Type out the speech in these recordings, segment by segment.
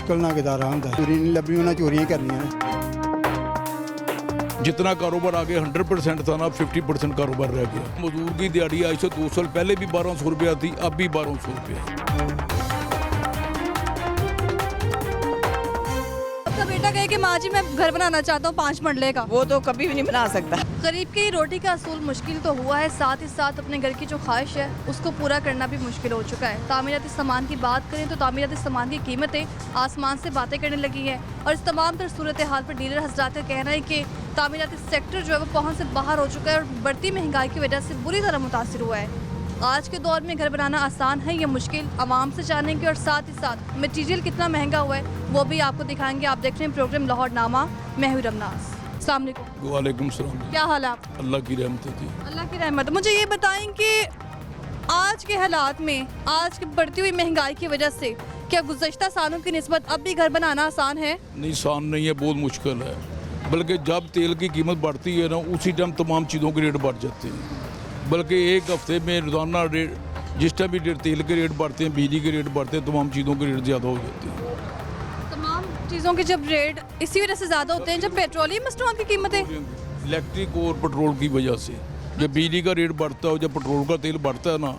मुश्किल ना गुजारा होंदा चोरी नहीं लभी उन्हें चोरियां करनियां जितना कारोबार आगे 100% था ना 50% कारोबार रह गया। मजदूर की दिहाड़ी आज से 2 साल पहले भी 1200 रुपया थी, अब भी 1200 रुपया। आपका बेटा कहे कि माँ जी मैं घर बनाना चाहता हूँ 5 मरले का, वो तो कभी भी नहीं बना सकता। गरीब की रोटी का असूल मुश्किल तो हुआ है, साथ ही साथ अपने घर की जो ख्वाहिश है उसको पूरा करना भी मुश्किल हो चुका है। तामीराती सामान की बात करें तो तामीराती सामान की कीमतें आसमान से बातें करने लगी है और इस तमाम तर सूरत हाल पर डीलर हजरात का कहना है कि तामीराती सेक्टर जो है वो पहुँच से बाहर हो चुका है और बढ़ती महंगाई की वजह से बुरी तरह मुतासिर हुआ है। आज के दौर में घर बनाना आसान है या मुश्किल, आवाम से जानेंगे और साथ ही साथ मटीरियल कितना महंगा हुआ है वो भी आपको दिखाएंगे। आप देख रहे हैं प्रोग्राम लाहौर नामा, मैं हूं रमनास। अस्सलाम वालेकुम। वालेकुम सलाम। क्या हाल है आप? अल्लाह की रहमत थी। अल्लाह की रहमत। मुझे ये बताएं कि आज के हालात में, आज की बढ़ती हुई महंगाई की वजह से क्या गुज़श्ता सालों की निस्बत अब भी घर बनाना आसान है? नहीं, आसान नहीं है, बहुत मुश्किल है। बल्कि जब तेल की कीमत बढ़ती है ना उसी टाइम तमाम चीज़ों के रेट बढ़ जाते हैं। बल्कि एक हफ्ते में रोज़ाना रेट, जिस टाइम भी तेल के रेट बढ़ते हैं, बिजली के रेट बढ़ते हैं, तमाम चीज़ों के रेट ज़्यादा हो जाते हैं। तमाम चीज़ों के जब रेट इसी वजह से ज़्यादा होते हैं जब पेट्रोलियम मसनूआत की कीमतें, इलेक्ट्रिक और पेट्रोल की वजह से जब बिजली का रेट बढ़ता है, जब पेट्रोल का तेल बढ़ता है ना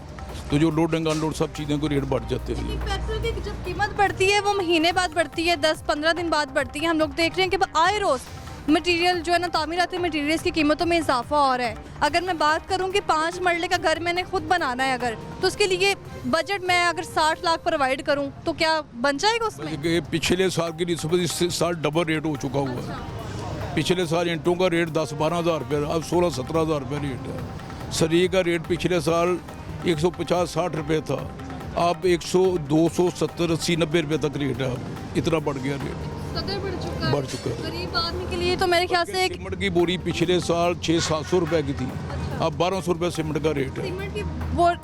तो जो लोडिंग अनलोड सब चीज़ों के रेट बढ़ जाते हैं। पेट्रोल की जब कीमत बढ़ती है वो महीने बाद बढ़ती है, 10-15 दिन बाद बढ़ती है। हम लोग देख रहे हैं कि आए रोज़ मटेरियल जो है ना, तामीराती मटेरियल्स की कीमतों में इजाफा हो रहा है। अगर मैं बात करूं कि 5 मरले का घर मैंने खुद बनाना है अगर, तो उसके लिए बजट मैं अगर 60 लाख प्रोवाइड करूं तो क्या बन जाएगा उसमें? पिछले साल की निस्बत इस साल डबल रेट हो चुका हुआ है। पिछले साल ईंटों का रेट 10-12 हज़ार रुपये, अब 16-17 हज़ार रुपये रेट है। सरिये का रेट पिछले साल 150-60 रुपये था, अब 100, 200, 70, 80, 90 रुपये तक रेट है। अब इतना बढ़ गया रेट, बढ़ चुका है। गरीब आदमी के लिए तो मेरे ख्याल से एक सीमेंट की बोरी पिछले साल 600-700 रुपए की थी, अब 1200 रुपए सीमेंट का रेट है। सीमेंट की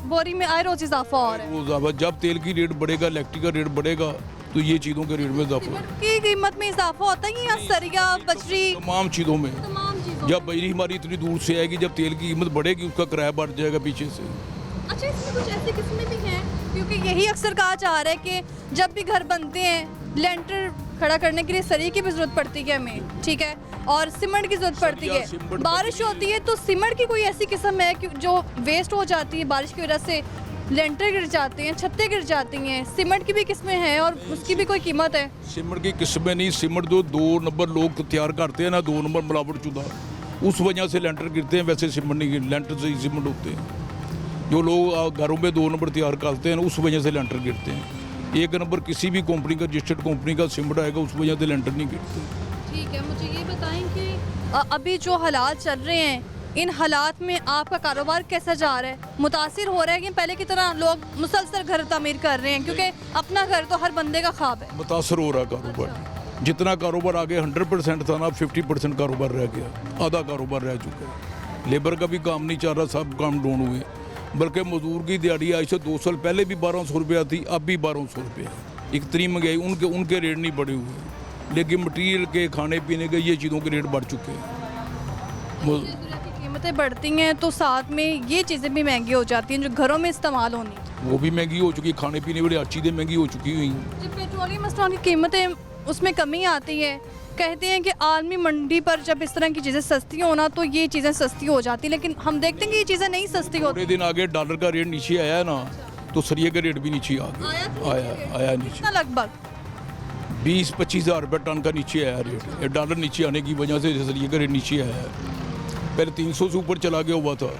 बोरी में आए रोज इजाफा हो रहा है। वो ज़्यादा, जब तेल की रेट बढ़ेगा, इलेक्ट्रिक का रेट बढ़ेगा तो ये चीज़ों के रेट में इजाफा सीमेंट की कीमत में इजाफा होता है या सरिया बजरी तमाम चीज़ों में। तमाम चीजों जब बिजली हमारी इतनी दूर से आएगी, जब तेल की कीमत बढ़ेगी उसका किराया बढ़ जाएगा पीछे से। अच्छा, इसमें कुछ ऐसी किस्में भी हैं क्योंकि यही अक्सर कहा जा रहा है कि जब भी घर बनते हैं लेंटर खड़ा करने के लिए सरिये की भी जरूरत पड़ती है हमें, ठीक है, और सीमेंट की जरूरत पड़ती है। बारिश होती है तो सीमेंट की कोई ऐसी किस्म है कि जो वेस्ट हो जाती है बारिश की वजह से, लेंटर गिर जाते हैं, छतें गिर जाती हैं। सीमेंट की भी किस्में हैं और उसकी भी कोई कीमत है? सीमेंट की किस्में नहीं, सीमेंट जो 2 नंबर लोग तैयार करते हैं ना, 2 नंबर मिलावट शुदा, उस वजह से लेंटर गिरते हैं। वैसे सीमेंट नहीं गिर, लेंटर से ही सीमेंट होते हैं। जो लोग घरों में 2 नंबर तैयार करते हैं उस वजह से लेंटर गिरते हैं। 1 नंबर किसी भी कंपनी का, रजिस्टर्ड कंपनी का सीमेंट आएगा उस वजह से लेंटर नहीं गिरते। ठीक है, मुझे ये बताएं कि अभी जो हालात चल रहे हैं, इन हालात में आपका कारोबार कैसा जा रहा है? मुतासिर हो रहा है कि पहले की तरह लोग मुसलसल घर तामीर कर रहे हैं? क्योंकि अपना घर तो हर बंदे का ख्वाब है। मुतासर हो रहा है कारोबार। जितना कारोबार आगे 100% था ना 50% कारोबार रह गया, आधा कारोबार रह चुका है। लेबर का भी काम नहीं चल रहा, सब काम डाउन हुए। बल्कि मजदूर की दिहाड़ी आज से 2 साल पहले भी 1200 रुपया थी, अब भी 1200 रुपया है। इतनी महंगाई, उनके रेट नहीं बढ़े हुए, लेकिन मटीरियल के, खाने पीने के, ये चीज़ों के रेट बढ़ चुके हैं। कीमतें बढ़ती हैं तो साथ में ये चीज़ें भी महंगी हो जाती हैं जो घरों में इस्तेमाल होनी, वो भी महंगी हो चुकी है। खाने पीने वाली हर चीज़ें महंगी हो चुकी हुई हैं। जब पेट्रोलियम मसनूआत की कीमतें उसमें कमी आती है, कहते हैं कि आलमी मंडी पर जब इस तरह की चीज़ें सस्ती होना तो ये चीज़ें सस्ती हो जाती, लेकिन हम देखते हैं कि ये चीज़ें नहीं सस्ती होती। थोड़े दिन आगे डॉलर का रेट नीचे आया है ना, तो सरिये का रेट भी नीचे आ गया, आया नीचे। कितना? लगभग 20-25 हज़ार रुपये टन का नीचे आया रेट। डॉलर नीचे आने की वजह से सरिये का रेट नीचे आया है। पहले 300 से ऊपर चला गया हुआ था,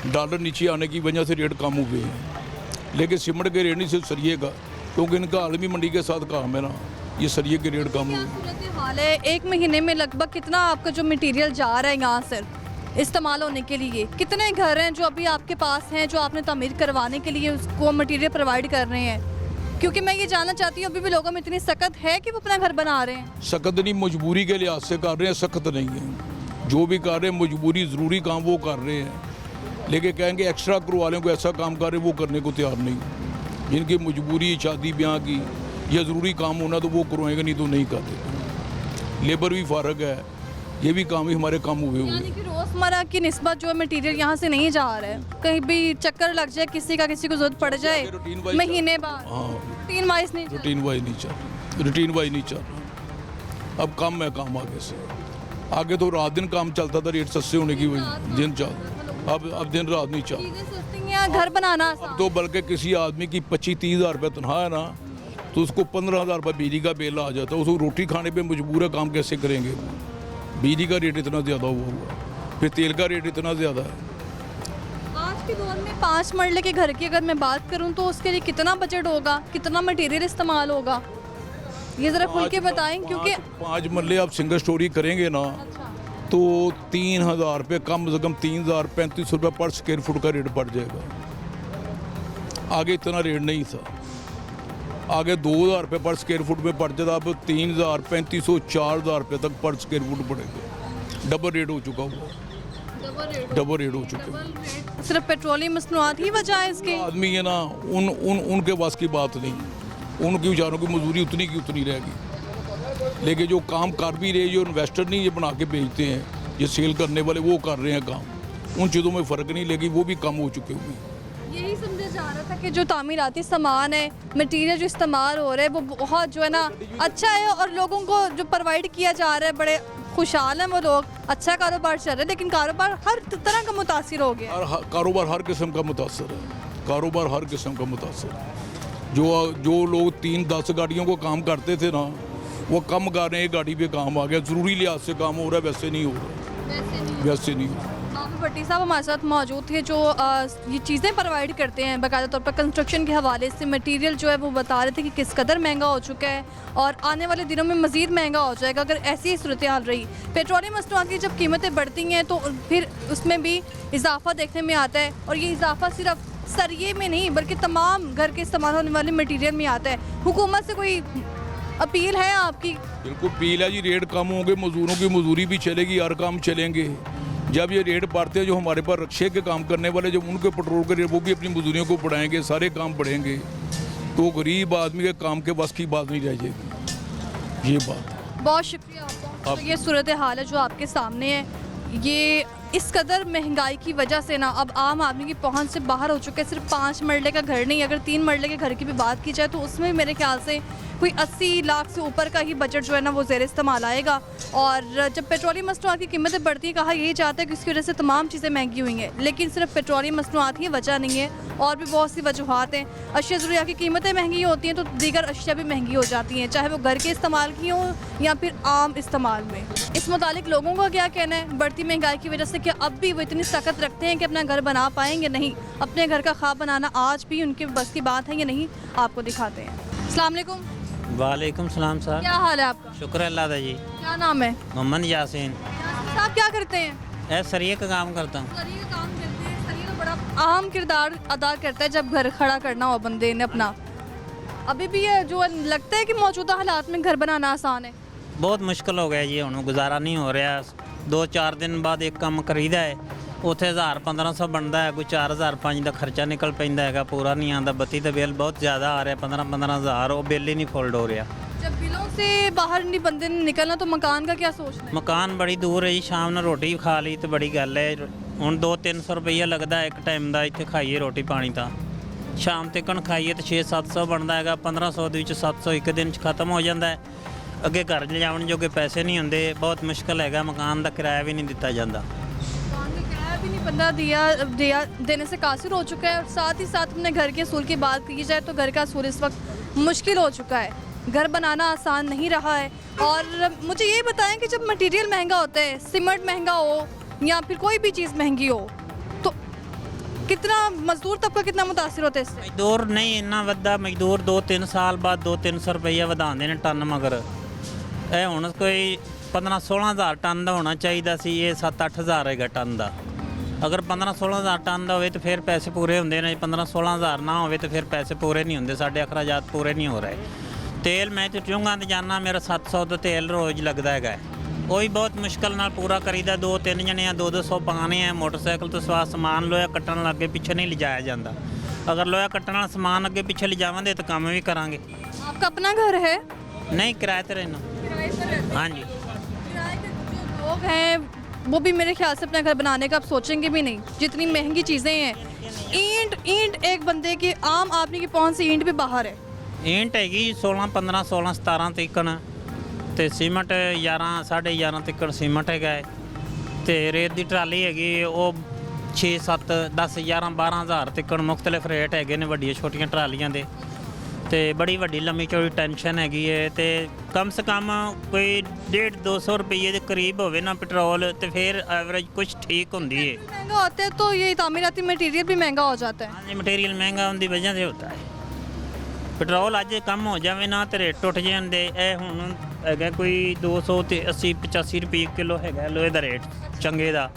डॉलर नीचे आने की वजह से रेट कम हुए हैं। लेकिन सीमेंट के रेट नहीं, सिर्फ सरिये का, क्योंकि इनका आलमी मंडी के साथ काम है ना, ये सरिये के रेट कम हुए। हाल है, 1 महीने में लगभग कितना आपका जो मटेरियल जा रहा है यहाँ से इस्तेमाल होने के लिए? कितने घर हैं जो अभी आपके पास हैं जो आपने तामीर करवाने के लिए उसको मटेरियल प्रोवाइड कर रहे हैं? क्योंकि मैं ये जानना चाहती हूँ अभी भी लोगों में इतनी सख्त है कि वो अपना घर बना रहे हैं। सख्त नहीं, मजबूरी के लिहाज से कर रहे हैं, सख्त नहीं है। जो भी कर रहे हैं मजबूरी, ज़रूरी काम वो कर रहे हैं। लेकिन कहेंगे एक्स्ट्रा करो वाले को ऐसा काम कर रहे हैं, वो करने को तैयार नहीं। जिनकी मजबूरी, शादी ब्याह की या ज़रूरी काम होना तो वो करवाएंगे, नहीं तो नहीं करते। लेबर भी फ़र्क है, ये भी काम ही हमारे काम हुए हुए। यानी कि रोज़मर्रा की निस्बत जो मटेरियल यहाँ से नहीं जा रहा है, कहीं भी चक्कर लग जाए, किसी को ज़रूरत पड़ जाए महीने बाद, हाँ, रूटीन वाइज नहीं रूटीन वाइज नहीं चल। रूटीन वाइज नहीं चल रहा। अब कम है काम आगे से, आगे तो रात दिन काम चलता था रेट सस्ते होने की वजह, दिन चल अब दिन रात नहीं चल। चीजें सस्ती हैं, घर बनाना आसान। तो बल्कि किसी आदमी की 25-30 हज़ार रुपये तनख्वाह है ना, तो उसको 15,000 रुपये बिजली का बिल आ जाता है, उसको रोटी खाने पे मजबूर है, काम कैसे करेंगे? बिजली का रेट इतना ज़्यादा हुआ, फिर तेल का रेट इतना ज़्यादा है। आज के दौर में 5 मरले के घर की अगर मैं बात करूं तो उसके लिए कितना बजट होगा, कितना मटेरियल इस्तेमाल होगा, ये ज़रा खुल के बताएं। क्योंकि 5 मरले आप सिंगल स्टोरी करेंगे ना तो 3,000 रुपये, कम से कम 3,035 रुपये पर स्क्वायर फुट का रेट पड़ जाएगा। आगे इतना रेट नहीं था, आगे 2,000 रुपये पर स्क्वायर फुट में पड़ जाता, अब 3,035 4,000 रुपये तक पर स्क्वायर फुट पड़ेगा। डबल रेट हो चुका हुआ, डबल रेट हो चुके हैं। सिर्फ पेट्रोलियम मसनूआत ही वजह है इसके। आदमी है ना, उनके पास की बात नहीं, उनकी बेचारों की मजदूरी उतनी की उतनी रहेगी। लेकिन जो काम कर भी रहे, जो इन्वेस्टर नहीं ये बना के बेचते हैं, ये सेल करने वाले वो कर रहे हैं काम, उन चीज़ों में फ़र्क नहीं, लेकिन वो भी कम हो चुके हुए हैं। यही समझा जा रहा था कि जो तामीराती सामान है, मटेरियल जो इस्तेमाल हो रहा है वो बहुत जो है ना अच्छा है, और लोगों को जो प्रोवाइड किया जा रहा है बड़े खुशहाल हैं वो लोग, अच्छा कारोबार चल रहा है। लेकिन कारोबार हर तरह का मुतासिर हो गया है। कारोबार हर किस्म का मुतासर है, कारोबार हर किस्म का मुतासर है। जो लोग 3-10 गाड़ियों को काम करते थे ना, वो कम गाने एक गाड़ी पे काम आ गया। ज़रूरी लिहाज से काम हो रहा है, वैसे नहीं हो रहा, वैसे नहीं हो रहा। बाबू भट्टी साहब हमारे साथ मौजूद थे जो ये चीज़ें प्रोवाइड करते हैं बाकायदा तौर पर कंस्ट्रक्शन के हवाले से। मटेरियल जो है वो बता रहे थे कि किस कदर महंगा हो चुका है और आने वाले दिनों में मज़ीद महंगा हो जाएगा अगर ऐसी ही सूरत हाल रही। पेट्रोलियम मसनूआत की जब कीमतें बढ़ती हैं तो फिर उसमें भी इजाफा देखने में आता है, और ये इजाफा सिर्फ सरिये में नहीं बल्कि तमाम घर के इस्तेमाल होने वाले मटीरियल में आता है। हुकूमत से कोई अपील है आपकी? बिल्कुल अपील है जी, रेट कम होंगे, मजदूरों की मजदूरी भी चलेगी, हर काम चलेंगे। जब ये रेट बढ़ते हैं, जो हमारे पास रक्शे के काम करने वाले, जब उनके पेट्रोल के रेट वो भी अपनी मजदूरियों को बढ़ाएंगे, सारे काम बढ़ेंगे, तो गरीब आदमी के काम के बस की बात नहीं रह जाएगी। ये बात। बहुत शुक्रिया आपका। तो ये सूरत हाल है जो आपके सामने है। ये इस कदर महंगाई की वजह से ना अब आम आदमी की पहुंच से बाहर हो चुके हैं। सिर्फ 5 मरले का घर नहीं, अगर 3 मरले के घर की भी बात की जाए तो उसमें मेरे ख्याल से कोई 80 लाख से ऊपर का ही बजट जो है ना वो ज़ेर इस्तेमाल आएगा। और जब पेट्रोलियम मसनूआत की कीमतें बढ़ती हैं, कहा यही जाता है कि इसकी वजह से तमाम चीज़ें महंगी हुई हैं, लेकिन सिर्फ पेट्रोलियम मसनूआत ही वजह नहीं है, और भी बहुत सी वजूहत हैं। अशिया ज़रूरिया की कीमतें महंगी होती हैं तो दीगर अशिया भी महंगी हो जाती हैं, चाहे वो घर के इस्तेमाल की हों या फिर आम इस्तेमाल में। इस मुतालिक लोगों का क्या कहना है? बढ़ती महंगाई की वजह से क्या अब भी वो इतनी ताकत रखते हैं कि अपना घर बना पाएंगे? नहीं, अपने घर का ख्वाब बनाना आज भी उनके बस की बात है या नहीं, आपको दिखाते हैं। अस्सलाम वालेकुम। वालेकुम सलाम साहब। क्या हाल है आपका? शुक्र अल्लाह दा जी। क्या नाम है? मोहम्मद यासीन। साहब क्या करते हैं? सरिये का काम करता हूँ। सरिये का काम करते हैं। सरिये तो बड़ा अहम किरदार अदा करता है जब घर खड़ा करना हो बंदे ने अपना। अभी भी ये जो लगता है कि मौजूदा हालात में घर बनाना आसान है? बहुत मुश्किल हो गया जी, हुण गुजारा नहीं हो रहा। 2-4 दिन बाद एक काम करीदा है, ਉੱਥੇ 1000-1500 ਬਣਦਾ ਹੈ, ਕੋਈ 4000-5 ਦਾ ਖਰਚਾ ਨਿਕਲ ਪੈਂਦਾ ਹੈਗਾ, ਪੂਰਾ ਨਹੀਂ ਆਉਂਦਾ। ਬੱਤੀ ਦਾ ਬਿੱਲ ਬਹੁਤ ਜ਼ਿਆਦਾ ਆ ਰਿਹਾ, 15-15000, ਉਹ ਬਿੱਲ ਹੀ ਨਹੀਂ ਫੁੱਲ ਹੋ ਰਿਹਾ। जब बिलों से बाहर नहीं बंदे ने निकलना तो मकान का क्या सोचते हैं? ਮਕਾਨ ਬੜੀ ਦੂਰ ਹੈ ਜੀ, ਸ਼ਾਮ ਨੂੰ ਰੋਟੀ ਖਾ ਲਈ ਤੇ ਬੜੀ ਗੱਲ ਹੈ। ਹੁਣ 200-300 ਰੁਪਈਆ ਲੱਗਦਾ ਇੱਕ ਟਾਈਮ ਦਾ, ਇੱਥੇ ਖਾਈਏ ਰੋਟੀ ਪਾਣੀ ਤਾਂ ਸ਼ਾਮ ਤੱਕ ਖਾਈਏ ਤਾਂ 600-700 ਬਣਦਾ ਹੈਗਾ। 1500 ਦੇ ਵਿੱਚ 700 ਇੱਕ ਦਿਨ 'ਚ ਖਤਮ ਹੋ ਜਾਂਦਾ ਹੈ। ਅੱਗੇ ਘਰ ਲਿਜਾਉਣ ਜੋਗੇ ਪੈਸੇ ਨਹੀਂ ਹੁੰਦੇ, ਬਹੁਤ ਮੁਸ਼ਕਲ ਹੈਗਾ। ਮਕਾਨ ਦਾ ਕਿਰਾਇਆ ਵੀ ਨਹੀਂ ਦਿੱਤਾ ਜਾਂਦਾ। भी नहीं बंदा दिया देने से कासिर हो चुका है। और साथ ही साथ अपने घर के असूल की बात की जाए तो घर का असूल इस वक्त मुश्किल हो चुका है, घर बनाना आसान नहीं रहा है। और मुझे ये बताएं कि जब मटेरियल महंगा होता है, सीमेंट महंगा हो या फिर कोई भी चीज़ महंगी हो, तो कितना मजदूर तबका कितना मुतासिर होता है इससे? मजदूर नहीं इन्ना वधा, मजदूर 2-3 साल बाद 200-300 रुपया ਵਧਾਉਂਦੇ ਨੇ ਟਨ, ਮਗਰ ਇਹ ਹੁਣ ਕੋਈ 15-16 ਹਜ਼ਾਰ ਟਨ ਦਾ ਹੋਣਾ ਚਾਹੀਦਾ ਸੀ, ਇਹ 7-8 ਹਜ਼ਾਰ ਹੈਗਾ ਟਨ ਦਾ। ਅਗਰ 15-16 ਹਜ਼ਾਰ ਟਨ ਦਾ ਹੋਵੇ ਤਾਂ ਫਿਰ ਪੈਸੇ ਪੂਰੇ ਹੁੰਦੇ ਨੇ। 15-16 ਹਜ਼ਾਰ ਨਾ ਹੋਵੇ ਤਾਂ ਫਿਰ ਪੈਸੇ ਪੂਰੇ ਨਹੀਂ ਹੁੰਦੇ, ਸਾਡੇ ਅਖਰਾਜਾਤ ਪੂਰੇ ਨਹੀਂ ਹੋ ਰਹੇ। ਤੇਲ ਮੈਂ ਤੇ ਚੁੰਗਾਂ ਤੇ ਜਾਣਾ, ਮੇਰਾ 700 ਦਾ ਤੇਲ ਰੋਜ਼ ਲੱਗਦਾ ਹੈਗਾ, ਉਹ ਵੀ ਬਹੁਤ ਮੁਸ਼ਕਲ ਨਾਲ ਪੂਰਾ ਕਰੀਦਾ। 2-3 ਜਣੇ ਆ, 200 ਪਾਣੇ ਆ। ਮੋਟਰਸਾਈਕਲ ਤੋਂ ਸਵਾ ਸਮਾਨ ਲੋਹਾ ਕੱਟਣ ਲੱਗੇ ਪਿੱਛੇ ਨਹੀਂ ਲਿਜਾਇਆ ਜਾਂਦਾ। ਅਗਰ ਲੋਹਾ ਕੱਟਣ ਵਾਲਾ ਸਮਾਨ ਅੱਗੇ ਪਿੱਛੇ ਲਿਜਾਵਾਂਗੇ ਤਾਂ ਕੰਮ ਵੀ ਕਰਾਂਗੇ। आपका अपना घर है? नहीं, किराए पर रहना। किराए पर रहते हैं? हाँ जी। किराए के जो लोग हैं वो भी मेरे ख्याल से अपना घर बनाने का अब सोचेंगे भी नहीं, जितनी महंगी चीज़ें हैं। ईंट एक बंदे की, आम आदमी की पहुंच से ईंट भी बाहर है। ਈਂਟ ਹੈਗੀ 16 15 16 17 ਤੱਕਣ ਤੇ ਸੀਮਟ 11 11.5 ਤੱਕਣ ਸੀਮਟ ਹੈਗਾ ਹੈ। ਤੇ ਰੇਤ ਦੀ ਟਰਾਲੀ ਹੈਗੀ ਉਹ 6 7 10 11 12,000 ਤੱਕਣ ਮੁxtਲਫ ਰੇਟ ਹੈਗੇ ਨੇ ਵੱਡੀਆਂ ਛੋਟੀਆਂ ਟਰਾਲੀਆਂ ਦੇ। ਤੇ ਬੜੀ ਵੱਡੀ ਲੰਮੀ ਚੌੜੀ ਟੈਨਸ਼ਨ ਹੈਗੀ ਹੈ ਤੇ ਕਮ ਸੇ ਕਮ ਕੋਈ 150 200 ਰੁਪਏ ਦੇ ਕਰੀਬ ਹੋਵੇ ਨਾ ਪੈਟਰੋਲ ਤੇ ਫਿਰ ਐਵਰੇਜ ਕੁਝ ਠੀਕ ਹੁੰਦੀ ਹੈ। महंगा होता है तो ये तामीराती मटेरियल भी महंगा हो जाता है। ਹਾਂਜੀ ਮਟੀਰੀਅਲ ਮਹਿੰਗਾ ਹੋਣ ਦੀ ਵਜ੍ਹਾ से होता है। ਪੈਟਰੋਲ ਅੱਜ ਕੰਮ ਹੋ ਜਾਵੇ ਨਾ ਤੇ ਰੇਟ ਟੁੱਟ ਜਾਂਦੇ। ਇਹ ਹੁਣ ਹੈਗਾ ਕੋਈ 200 ਤੇ 80 85 ਰੁਪਏ ਕਿਲੋ ਹੈਗਾ ਲੋਹੇ ਦਾ ਰੇਟ ਚੰਗੇ ਦਾ।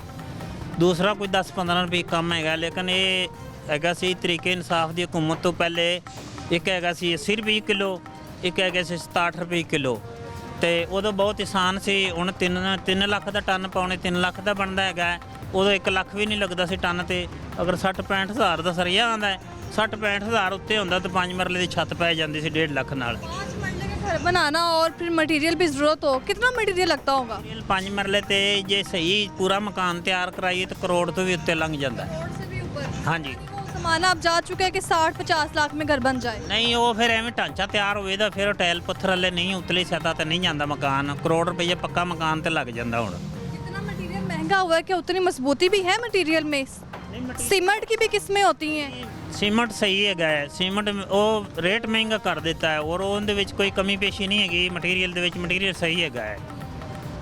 ਦੂਸਰਾ ਕੋਈ 10 15 ਰੁਪਏ ਕਮ ਹੈਗਾ ਲੇਕਿਨ ਇਹ ਹੈਗਾ ਸੀ ਤਰੀਕੇ ਇਨਸਾਫ ਦੀ ਹਕੂਮਤ ਤੋਂ ਪਹਿਲੇ ਇੱਕ ਹੈਗਾ ਸੀ 80 ਰੁਪਏ ਕਿਲੋ, ਇੱਕ ਹੈਗਾ ਸੀ 67 ਰੁਪਏ ਕਿਲੋ ਤੇ ਉਦੋਂ ਬਹੁਤ ਆਸਾਨ ਸੀ। ਹੁਣ 3 ਲੱਖ ਦਾ ਟਨ ਪਾਉਣੇ 3 ਲੱਖ ਦਾ ਬਣਦਾ ਹੈਗਾ। ਉਦੋਂ 1 ਲੱਖ ਵੀ ਨਹੀਂ ਲੱਗਦਾ ਸੀ ਟਨ ਤੇ। ਅਗਰ 60 65 ਹਜ਼ਾਰ ਦਾ ਸਰੀਆ ਆਉਂਦਾ 60 65 ਹਜ਼ਾਰ ਉੱਤੇ ਹੁੰਦਾ ਤਾਂ 5 ਮਰਲੇ ਦੀ ਛੱਤ ਪੈ ਜਾਂਦੀ ਸੀ 1.5 ਲੱਖ ਨਾਲ। 5 मरले का घर बनाना और फिर मटेरियल भी ज़रूरत हो, कितना मटेरियल लगता होगा? 5 ਮਰਲੇ ਤੇ ਜੇ ਸਹੀ ਪੂਰਾ ਮਕਾਨ ਤਿਆਰ ਕਰਾਈਏ ਤਾਂ ਕਰੋੜ ਤੋਂ ਵੀ ਉੱਤੇ ਲੰਘ ਜਾਂਦਾ ਹੈ। करोड़ से भी ऊपर। ਹਾਂਜੀ वो ज़माना अब जा चुका है कि 60-50 लाख में घर बन जाए। ਨਹੀਂ ਉਹ ਫਿਰ ਐਵੇਂ ਢਾਂਚਾ ਤਿਆਰ ਹੋਵੇ ਤਾਂ ਫਿਰ ਟਾਇਲ ਪੱਥਰ ਵਾਲੇ ਨਹੀਂ ਉਤਲੀ ਸਤ੍ਹਾ ਤੇ ਨਹੀਂ ਜਾਂਦਾ ਮਕਾਨ। ਕਰੋੜ ਰੁਪਏ ਪੱਕਾ ਮਕਾਨ ਤੇ ਲੱਗ ਜਾਂਦਾ ਹੁਣ। इतना मटेरियल महंगा हुआ है कि उतनी मजबूती भी है मटेरियल में। सीमेंट की भी किस्में होती हैं। ਸੀਮਟ ਸਹੀ ਹੈਗਾ ਹੈ। ਸੀਮਟ ਉਹ ਰੇਟ ਮਹਿੰਗਾ ਕਰ ਦਿੱਤਾ ਹੈ ਔਰ ਉਹਦੇ ਵਿੱਚ ਕੋਈ ਕਮੀ ਪੇਸ਼ੀ ਨਹੀਂ ਹੈਗੀ। ਮਟੀਰੀਅਲ ਦੇ ਵਿੱਚ ਮਟੀਰੀਅਲ ਸਹੀ ਹੈਗਾ ਹੈ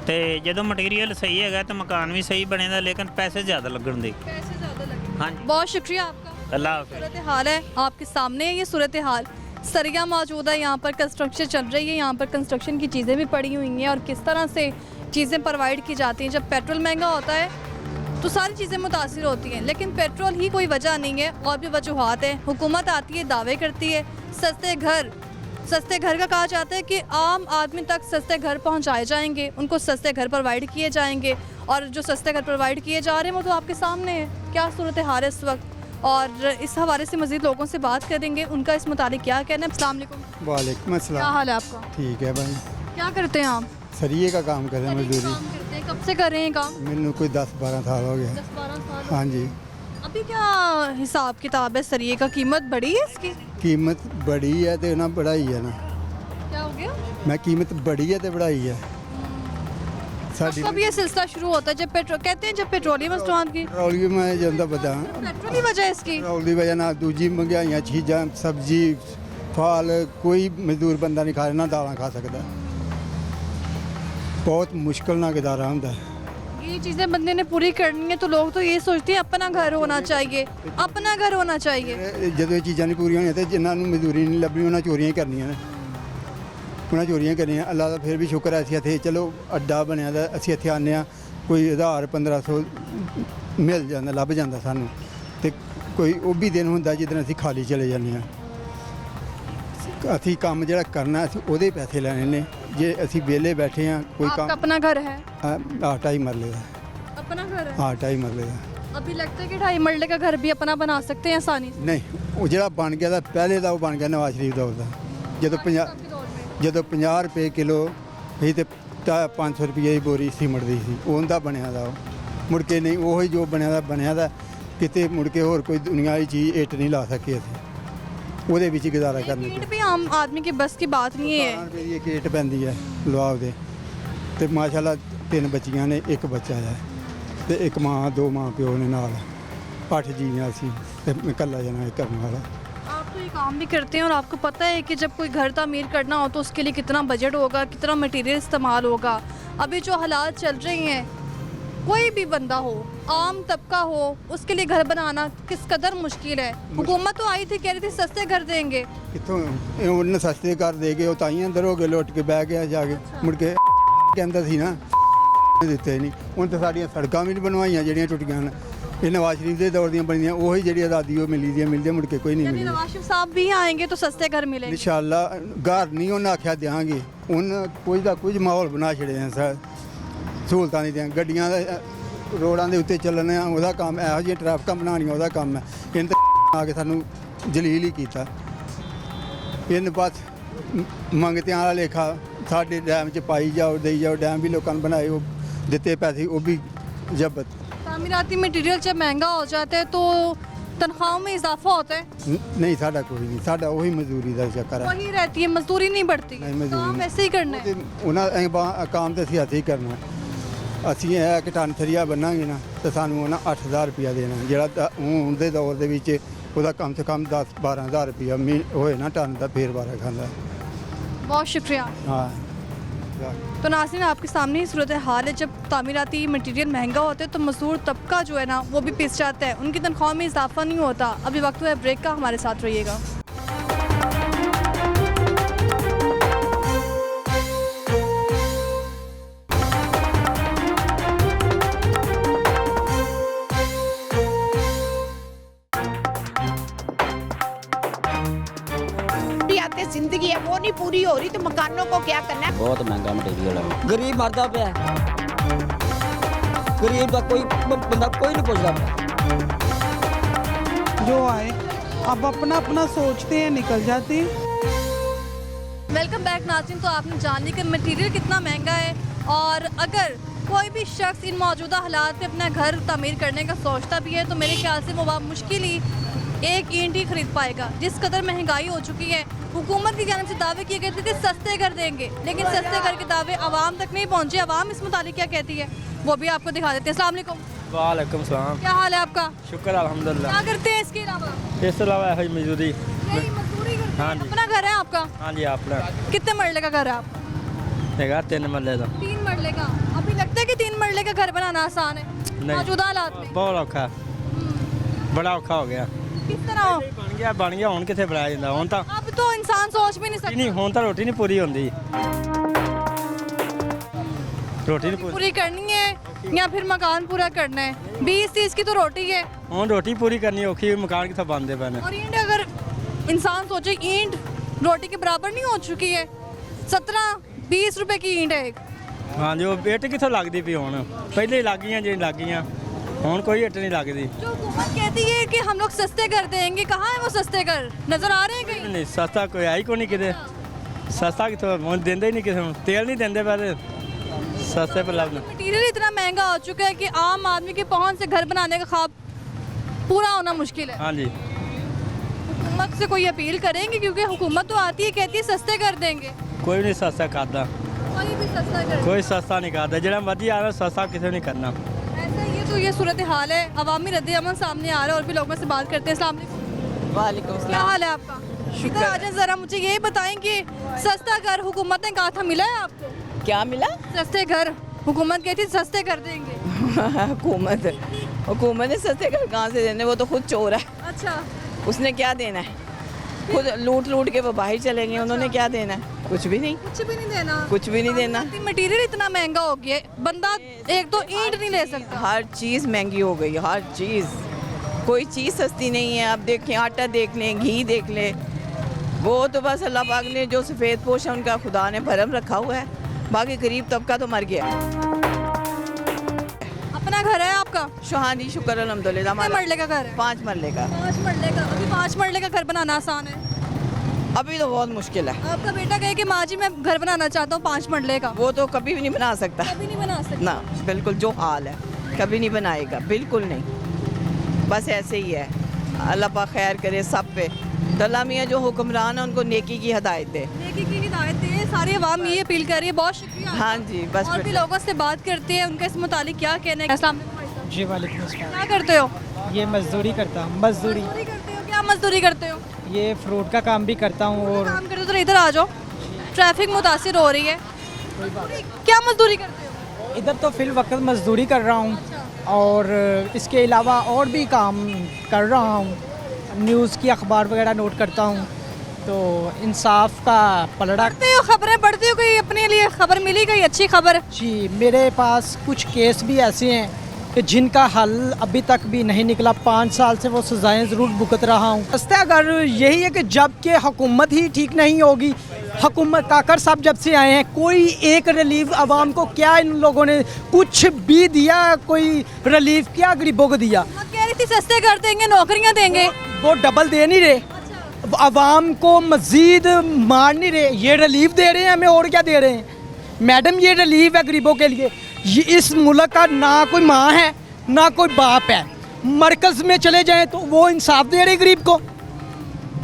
ਤੇ ਜਦੋਂ ਮਟੀਰੀਅਲ ਸਹੀ ਹੈਗਾ ਤਾਂ ਮਕਾਨ ਵੀ ਸਹੀ ਬਣੇਗਾ ਲੇਕਿਨ ਪੈਸੇ ਜ਼ਿਆਦਾ ਲੱਗਣ ਦੇ। पैसे ज़्यादा लगे। ਹਾਂਜੀ बहुत शुक्रिया आपका। ਅੱਲਾ ਹਾਫਿਜ਼। सूरत हाल है आपके सामने है ये सूरत हाल। सरिया मौजूद है, यहाँ पर कंस्ट्रक्शन चल रही है, यहाँ पर कंस्ट्रक्शन की चीज़ें भी पड़ी हुई हैं और किस तरह से चीज़ें प्रोवाइड की जाती हैं। जब पेट्रोल महंगा होता है तो सारी चीज़ें मुतासिर होती हैं, लेकिन पेट्रोल ही कोई वजह नहीं है और भी वजूहात हैं। हुकूमत आती है, दावे करती है सस्ते घर का कहा जाता है कि आम आदमी तक सस्ते घर पहुंचाए जाएंगे, उनको सस्ते घर प्रोवाइड किए जाएंगे और जो सस्ते घर प्रोवाइड किए जा रहे हैं वो तो आपके सामने है। क्या सूरत हाल है इस वक्त और इस हवाले से मज़ीद लोगों से बात करेंगे, उनका इस मुतालिक क्या कहना है। अस्सलाम वालेकुम। वालेकुम क्या अस्सलाम। हाल है आपका? ठीक है भाई। क्या करते हैं आप? सरिये का काम करें मजदूरी। काम करते हैं। कब से कर रहे हैं काम? मैंने कोई 10-12 साल हो गया। 10-12 साल। हाँ जी। अभी क्या हिसाब किताब है सरिये का? कीमत बढ़ी है इसकी? कीमत बड़ी है तो ना बढ़ाई है ना। क्या हो गया? मैं कीमत बड़ी है तो बढ़ाई है साड़ी। कब ये सिलसिला शुरू होता है? जब पेट्रोल कहते हैं जब पेट्रोलियम स्टॉक की पेट्रोल की मैं जानता पता पेट्रोल की वजह है इसकी। पेट्रोल की वजह ना दूजी महंगाइयाँ चीज़ां सब्जी फल कोई मजदूर बंदा नहीं खा ना दाल खा सकता। बहुत मुश्किल ना गुजारा होता है। ये चीज़ें बंदे ने पूरी करनी है तो लोग तो ये सोचते हैं अपना घर होना चाहिए, अपना घर होना चाहिए। ਜਦੋਂ ਇਹ ਚੀਜ਼ਾਂ ਨਹੀਂ ਪੂਰੀਆਂ ਹੋਣੀਆਂ ਤੇ ਜਿਨ੍ਹਾਂ ਨੂੰ ਮਜ਼ਦੂਰੀ ਨਹੀਂ ਲੱਭਣੀ ਉਹਨਾਂ ਚੋਰੀਆਂ ਹੀ ਕਰਨੀਆਂ ਨੇ। ਉਹਨਾਂ ਚੋਰੀਆਂ ਕਰਨੀਆਂ। ਅੱਲਾ ਦਾ ਫਿਰ ਵੀ ਸ਼ੁਕਰ ਹੈ ਅਸੀਂ ਇੱਥੇ ਚਲੋ ਅੱਡਾ ਬਣਿਆ ਦਾ ਅਸੀਂ ਇੱਥੇ ਆਉਂਦੇ ਹਾਂ ਕੋਈ 1000-1500 ਮਿਲ ਜਾਂਦਾ ਲੱਭ ਜਾਂਦਾ ਸਾਨੂੰ ਤੇ ਕੋਈ ਉਹ ਵੀ ਦਿਨ ਹੁੰਦਾ ਜਿੱਦਣ ਅਸੀਂ ਖਾਲੀ ਚਲੇ ਜਾਂਦੇ ਹਾਂ। ਅਸੀਂ ਕੰਮ ਜਿਹੜਾ ਕਰਨਾ ਅਸੀਂ ਉਹਦੇ ਪੈਸੇ ਲੈਣੇ ਨੇ। ਜੇ ਅਸੀਂ ਵਿਹਲੇ ਬੈਠੇ ਹਾਂ ਕੋਈ आपका ਕੰਮ अपना घर है? ਆਟਾ ਹੀ ਮਰਲੇ ਦਾ अपना घर है। ਆਟਾ ਹੀ ਮਰਲੇ ਦਾ अभी लगता है कि 2.5 मरले का घर भी अपना बना सकते हैं आसानी से। ਨਹੀਂ ਉਹ ਜਿਹੜਾ ਬਣ ਗਿਆ ਦਾ ਪਹਿਲੇ ਦਾ ਉਹ ਬਣ ਗਿਆ ਨਵਾਜ਼ ਸ਼ਰੀਫ ਦਾ ਉਹਦਾ ਜਦੋਂ 50 आपके दौर में। ਜਦੋਂ 50 ਰੁਪਏ ਕਿਲੋ ਸੀ ਤੇ 500 ਰੁਪਏ ਦੀ ਬੋਰੀ ਸੀਮਟ ਦੀ ਸੀ ਉਹਦਾ ਬਣਿਆ ਦਾ ਉਹ ਮੁੜ ਕੇ ਨਹੀਂ ਉਹੀ ਜੋ ਬਣਿਆ ਦਾ ਕਿਤੇ ਮੁੜ ਕੇ ਹੋਰ ਕੋਈ ਦੁਨੀਆ ਵਾਲੀ ਚੀਜ਼ ਇੱਟ ਨਹੀਂ ਲਾ ਸਕੇ ਅਸੀਂ ਉਹਦੇ ਵਿੱਚ ਹੀ ਗੁਜ਼ਾਰਾ ਕਰਨਾ ईंट भी आम आदमी की बस की बात नहीं है। 12 ਰੁਪਏ ਦੀ ਇੱਕ ਇੱਟ ਪੈਂਦੀ ਹੈ ਲੁਆਵ ਦੇ ਤੇ ਮਾਸ਼ਾਅੱਲਾ 3 ਬੱਚੀਆਂ ਨੇ ਇੱਕ ਬੱਚਾ ਹੈ ਤੇ ਇੱਕ ਮਾਂ 2 ਮਾਂ ਪਿਓ ਨੇ ਨਾਲ 8 ਜੀਆਂ ਸੀ ਤੇ ਮੈਂ ਇਕੱਲਾ ਜਣਾ ਇਹ ਕਰਨ ਵਾਲਾ। आप तो ये काम भी करते हैं और आपको पता है कि जब कोई घर तामीर करना हो तो उसके लिए कितना बजट होगा, कितना मटेरियल इस्तेमाल होगा। अभी जो हालात चल रहे हैं कोई भी बंदा हो, आम तबका हो, उसके लिए घर बनाना किस कदर मुश्किल है। हुकूमत तो आई थी कह रही थी सस्ते घर देंगे। ਕਿੱਥੋਂ ਇਹ ਉਹਨਾਂ ਸਸਤੇ ਕਰ ਦੇ ਕੇ ਉਹ ਤਾਂ ਹੀ ਅੰਦਰ ਹੋ ਕੇ ਲੁੱਟ ਕੇ ਬਹਿ ਗਿਆ ਜਾ ਕੇ ਮੁੜ ਕੇ ਕਹਿੰਦਾ ਸੀ ਨਾ ਦਿੱਤੇ ਨਹੀਂ। ਹੁਣ ਤਾਂ ਸਾਡੀਆਂ ਸੜਕਾਂ ਵੀ ਨਹੀਂ ਬਣਵਾਈਆਂ ਜਿਹੜੀਆਂ ਟੁੱਟੀਆਂ ਨੇ। ਇਹ ਨਵਾਜ਼ ਸ਼ਰੀਫ ਦੇ ਦੌਰ ਦੀਆਂ ਬਣੀਆਂ ਉਹੀ ਜਿਹੜੀ ਆਜ਼ਾਦੀ ਉਹ ਮਿਲੀ ਮੁੜ ਕੇ ਕੋਈ ਨਹੀਂ यदि ਮਿਲੀ। नवाज शरीफ साहब भी आएंगे तो सस्ते घर मिलेंगे। ਇਨਸ਼ਾਅੱਲਾ ਘਰ ਨਹੀਂ ਉਹਨਾਂ ਆਖਿਆ ਦਿਆਂਗੇ ਉਹਨਾਂ ਕੁਝ ਦਾ ਕੁਝ ਮਾਹੌਲ ਬਣਾ ਛੜਿਆ ਆ ਸਰ ਸਹੂਲਤਾਂ ਨਹੀਂ ਦਿਆਂ ਗੱਡੀਆਂ ਦਾ ਰੋਡਾਂ ਦੇ ਉੱਤੇ ਚੱਲਣਾ ਉਹਦਾ ਕੰਮ ਇਹੋ ਜਿਹੀਆਂ ਟ੍ਰੈਫਿਕਾਂ ਬਣਾਉਣੀਆਂ ਉਹਦਾ ਕੰਮ ਹੈ। ਇਹਨੇ ਤਾਂ ਆ ਕੇ ਸਾਨੂੰ ਜਲੀਲ ਹੀ ਕੀਤਾ। ਇਹਨੇ ਬਸ ਮੰਗਤਿਆਂ ਵਾਲਾ ਲੇਖਾ ਸਾਡੇ ਡੈਮ 'ਚ ਪਾਈ ਜਾਓ ਦੇਈ ਜਾਓ। ਡੈਮ ਵੀ ਲੋਕਾਂ ਨੇ ਬਣਾਏ ਉਹ ਦਿੱਤੇ ਪੈਸੇ ਉਹ ਵੀ ਜ਼ਬਤ। तामीराती मटेरियल जब महंगा हो जाता है तो तनख्वाहों में इजाफा होता है? ਨਹੀਂ ਸਾਡਾ ਕੋਈ ਨਹੀਂ, ਸਾਡਾ ਉਹੀ ਮਜ਼ਦੂਰੀ ਦਾ ਚੱਕਰ ਹੈ। वही रहती है, मजदूरी नहीं बढ़ती, नहीं, मजदूरी काम नहीं। वैसे ही करना है। ਉਹਨਾਂ ਕੰਮ ਤੇ ਅਸੀਂ ਹੱਥ ਹੀ ਕਰਨਾ। ਅਸੀਂ ਇਹ ਕਿ ਟਨ ਥਰੀਆ ਬੰਨਾਂਗੇ ਨਾ ਤੇ ਸਾਨੂੰ ਉਹਨਾਂ 8000 ਰੁਪਇਆ ਦੇਣਾ, ਜਿਹੜਾ ਹੁਣ ਦੇ ਦੌਰ ਦੇ ਵਿੱਚ ਉਹਦਾ ਕਮ ਸੇ ਕਮ 10-12 ਹਜ਼ਾਰ ਰੁਪਇਆ ਹੋਏ ਨਾ ਟਨ ਦਾ, ਫੇਰ ਬਾਰਾ ਖਾਂਦਾ। बहुत शुक्रिया। ਹਾਂ तो नाज़रीन, आपके सामने ही सूरत हाल है। जब तामीराती मटीरियल महंगा होता है तो मजदूर तबका जो है ना वो भी पिस जाता है, उनकी तनख्वाह में इजाफा नहीं होता। अभी वक्त हुआ है ब्रेक का, हमारे साथ रहिएगा। आते जिंदगी है वो नहीं पूरी हो रही तो मकानों को क्या करना है। बहुत महंगा मटेरियल है, गरीब मरदा पे गरीब का कोई बंदा कोई नहीं पूछता पे। जो आए अब अपना अपना सोचते हैं, निकल जाते हैं। वेलकम बैक नाज़रीन। तो आपने जान लिया कि मटीरियल कितना महंगा है, और अगर कोई भी शख्स इन मौजूदा हालात में अपना घर तामीर करने का सोचता भी है तो मेरे ख्याल से वो मुश्किल ही एक ईंट ही खरीद पाएगा। जिस कदर महंगाई हो चुकी है, हुकूमत की जानिब से दावे किए गए थे कि सस्ते घर देंगे, लेकिन सस्ते घर के दावे आवाम तक नहीं पहुंचे। आवाम इस मुतालिक क्या कहती है वो भी आपको दिखा देते हैं। अस्सलाम वालेकुम। वालेकुम सलाम। क्या हाल है आपका? शुक्र अल्हम्दुलिल्लाह। क्या करते हैं इसके अलावा? इसके अलावा है मजदूरी। यही मजदूरी करते हाँ हैं। जी। अपना घर है आपका? हाँ जी, अपना कितने मरले का घर है आपका? हैगा 3 मरले का। 3 मरले का। अभी लगता है कि 3 मरले का घर बनाना आसान है मौजूदा हालात में? बहुत औखा, बड़ा औखा हो गया। किस तरह हो? बन गया हुण किथे बनाया ਜਾਂਦਾ ਹੁਣ ਤਾਂ अब तो इंसान सोच भी नहीं सकता। नहीं ਹੁਣ ਤਾਂ ਰੋਟੀ ਨਹੀਂ ਪੂਰੀ ਹੁੰਦੀ, ਰੋਟੀ ਨਹੀਂ ਪੂਰੀ। पूरी करनी है या फिर मकान पूरा करना है? 20-30 की तो रोटी है, ਹੁਣ ਰੋਟੀ ਪੂਰੀ ਕਰਨੀ ਔਖੀ, ਮਕਾਨ ਕਿੱਥੋਂ ਬਣਦੇ ਪਏ ਨੇ। और ईंट अगर इंसान सोचे ईंट रोटी के बराबर नहीं हो चुकी है। 17-20 रुपए की ईंट है एक। हाँ जी, ਉਹ ਇੱਟ ਕਿੱਥੋਂ ਲੱਗਦੀ ਪਈ ਹੁਣ, ਪਹਿਲੇ ਹੀ ਲੱਗ ਗਈਆਂ ਜਿਹੜੀ ਲੱਗ गईਆਂ, ਹੁਣ ਕੋਈ ਇੱਟ नहीं लगदी। जो हुकूमत कहती है कि हम लोग सस्ते कर देंगे, कहाँ है वो सस्ते कर? नजर आ रहे हैं कहीं? नहीं सस्ता कोई आई को नहीं किते, सस्ता कितों ਹੁਣ ਦਿੰਦੇ ਹੀ ਨਹੀਂ ਕਿਸੇ ਨੂੰ, ਤੇਲ ਨਹੀਂ ਦਿੰਦੇ ਪਰ सस्ते पर लग। मटीरियल इतना महंगा हो चुका है कि आम आदमी की पहुंच से घर बनाने का ख्वाब पूरा होना मुश्किल है। हाँ जी, हुकूमत से कोई अपील करेंगे, क्योंकि हुकूमत तो आती है कहती है सस्ते कर देंगे, कोई नहीं सस्ता करता, कोई भी सस्ता कर कोई सस्ता नहीं करता, ਜਿਹੜਾ ਮਰਜ਼ੀ ਆ ਰਿਹਾ सस्ता किसी नहीं करना। ऐसा ही है। तो ये सूरत हाल है, अवामी रद्द-ए-अमल सामने आ रहा है और भी लोगों से बात करते हैं। अस्सलाम वालेकुम। वालेकुम क्या हाल है आपका? इधर आ जाए ज़रा, मुझे ये बताएं कि सस्ता घर हुकूमत ने कहा था, मिला है आपको? क्या मिला? सस्ते घर हुकूमत कहती थी सस्ते कर देंगे। हुकूमत ने सस्ते घर कहाँ से देने, वो तो खुद चोर है। अच्छा, उसने क्या देना है? खुद लूट लूट के वो बाहर चलेंगे, उन्होंने क्या देना है? कुछ भी नहीं, कुछ भी नहीं देना, कुछ भी नहीं देना। मटीरियल इतना महंगा हो गया है, बंदा एक तो ईंट नहीं ले सकता। हर चीज़ महंगी हो गई, हर चीज़, कोई चीज़ सस्ती नहीं है। अब देखें, आटा देख लें, घी देख लें, वो तो बस अल्लाह पाक ने जो सफ़ेद पोश है उनका खुदा ने भरम रखा हुआ है, बाकी गरीब तबका तो मर गया। अपना घर है आपका? हाँ जी, शुक्र अल्हम्दुलिल्लाह। कितने मरले का घर है? 5 मरले का। 5 मरले का। अभी 5 मरले का घर बनाना आसान है? अभी तो बहुत मुश्किल है। आपका बेटा कहे कि माँ जी मैं घर बनाना चाहता हूँ 5 मरले का, वो तो कभी भी नहीं बना सकता कभी नहीं बना सकता। ना, बिल्कुल जो हाल है कभी नहीं बनाएगा, बिल्कुल नहीं। बस ऐसे ही है। अल्लाह पाक खैर करे सब पे। तल्ला मियाँ जो हुक्मरान है उनको नेकी की हिदायत दे। नेकी की हिदायत दे। सारी आवाम ये अपील कर रही है। बहुत शुक्रिया। हाँ जी, बस और भी लोगों से बात करते हैं, उनका इस मुतालिक क्या कहना है। अस्सलाम वालेकुम भाई साहब। जी वालेकुम अस्सलाम। क्या करते हो? ये मजदूरी करता हूँ, मजदूरी। मजदूरी करते हो? क्या मजदूरी करते हो? ये फ्रूट का काम भी करता हूँ और काम करते हो तो इधर आ जाओ, ट्रैफिक मुतासिर हो रही है। क्या मजदूरी करते हो? इधर तो फिल वक्त मजदूरी कर रहा हूँ और इसके अलावा और भी काम कर रहा हूँ। न्यूज़ की अखबार वगैरह नोट करता हूँ, तो इंसाफ का पलड़ा। पढ़ते हो खबरें? पढ़ते हो? कोई अपने लिए खबर मिली, कोई अच्छी खबर? जी, मेरे पास कुछ केस भी ऐसे हैं कि जिनका हल अभी तक भी नहीं निकला। 5 साल से वो सजाएं ज़रूर भुगत रहा हूँ। सस्ता अगर यही है कि जब के हुकूमत ही ठीक नहीं होगी, हुकूमत काकर साहब जब से आए हैं कोई एक रिलीफ आवाम को क्या इन लोगों ने कुछ भी दिया? कोई रिलीफ क्या गरीबों को दिया? कह रही थी सस्ते कर देंगे, नौकरियाँ देंगे। वो डबल दे नहीं रहे, आवाम को मज़ीद मार नहीं रहे। ये रिलीफ दे रहे हैं हमें, और क्या दे रहे हैं मैडम? ये रिलीफ है गरीबों के लिए। ये इस मुल्क का ना कोई माँ है ना कोई बाप है। मरकज़ में चले जाएं तो वो इंसाफ दे रहे गरीब को?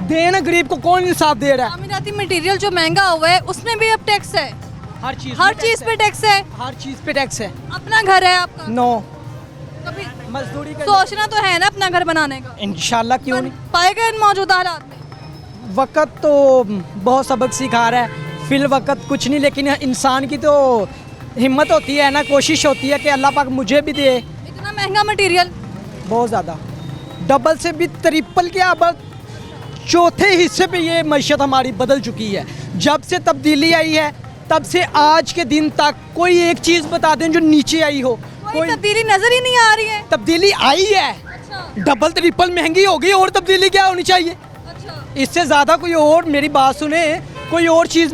देना गरीब को कौन इंसाफ दे रहा है? तामीराती मटेरियल जो महंगा हुआ है उसमें भी अब टैक्स है, हर चीज़ हर चीज़ पे टैक्स है। हर चीज़ पे टैक्स है। अपना घर है आपका? नो, कभी मजदूरी का सोचना तो है ना अपना घर बनाने का? इंशाल्लाह क्यों बन नहीं। पाएगा इन मौजूदा हालात में? वक्त तो बहुत सबक सिखा रहा है, फिल वक्त कुछ नहीं, लेकिन इंसान की तो हिम्मत होती है ना, कोशिश होती है कि अल्लाह पाक मुझे भी दे। इतना महंगा मटेरियल, बहुत ज़्यादा, डबल से भी ट्रिपल के अब चौथे हिस्से पे ये मैशत हमारी बदल चुकी है। जब से तब्दीली आई है तब से आज के दिन तक कोई एक चीज़ बता दें जो नीचे आई हो। कोई तब्दीली नजर ही नहीं आ रही है। तब्दीली आई है, अच्छा डबल ट्रिपल महंगी हो गई, और तब्दीली क्या होनी चाहिए? अच्छा, इससे ज़्यादा कोई और, मेरी बात सुने, कोई और चीज़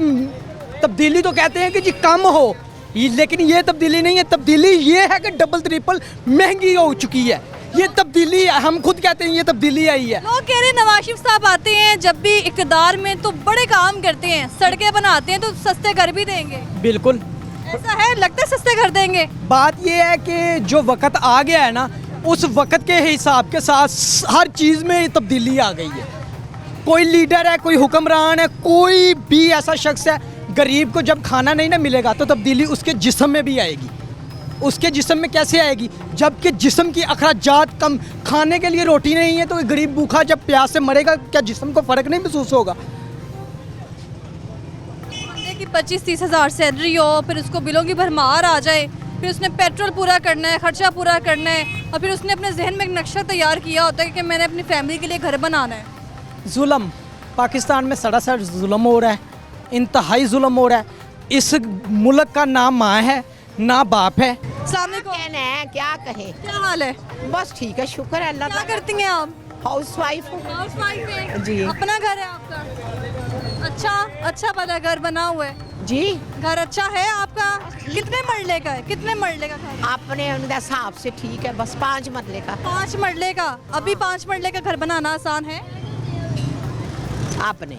तब्दीली तो कहते हैं कि जी कम हो, लेकिन ये तब्दीली नहीं है। तब्दीली ये है कि डबल ट्रिपल महंगी हो चुकी है, ये तब्दीली है। हम खुद कहते हैं ये तब्दीली आई है। लोग कह रहे हैं नवाज शरीफ साहब आते हैं जब भी इक़्तिदार में तो बड़े काम करते हैं, सड़कें बनाते हैं तो सस्ते घर भी देंगे। बिल्कुल ऐसा है, लगता है सस्ते घर देंगे। बात ये है कि जो वक्त आ गया है ना, उस वक्त के हिसाब के साथ हर चीज़ में तब्दीली आ गई है। कोई लीडर है, कोई हुक्मरान है, कोई भी ऐसा शख्स है, गरीब को जब खाना नहीं ना मिलेगा तो तब्दीली उसके जिस्म में भी आएगी। उसके जिस्म में कैसे आएगी? जबकि जिस्म की अखराजात कम, खाने के लिए रोटी नहीं है तो गरीब भूखा जब प्यास से मरेगा, क्या जिस्म को फ़र्क नहीं महसूस होगा? बंदे की 25-30 हज़ार सैलरी हो, फिर उसको बिलों की भरमार आ जाए, फिर उसने पेट्रोल पूरा करना है, खर्चा पूरा करना है, और फिर उसने अपने जहन में एक नक्शा तैयार किया होता है कि मैंने अपनी फैमिली के लिए घर बनाना है। जुल्म पाकिस्तान में सरासर जुल्म हो रहा है, इंतहाई जुल्म हो रहा है। इस मुल्क का ना माँ है ना बाप है। सामने को कहना है, क्या कहे। क्या हाल है? बस ठीक है, शुक्र है अल्लाह क्या का। करती हैं आप? हाउस वाइफ हूँ। हाउस वाइफ है जी। अपना घर है आपका? अच्छा बना घर बना हुआ है जी। घर अच्छा है आपका? कितने मरले का है? कितने मरले का घर है? अपने उनके हिसाब से ठीक है, बस 5 मरले का। 5 मरले का? अभी 5 मरले का घर बनाना आसान है? आपने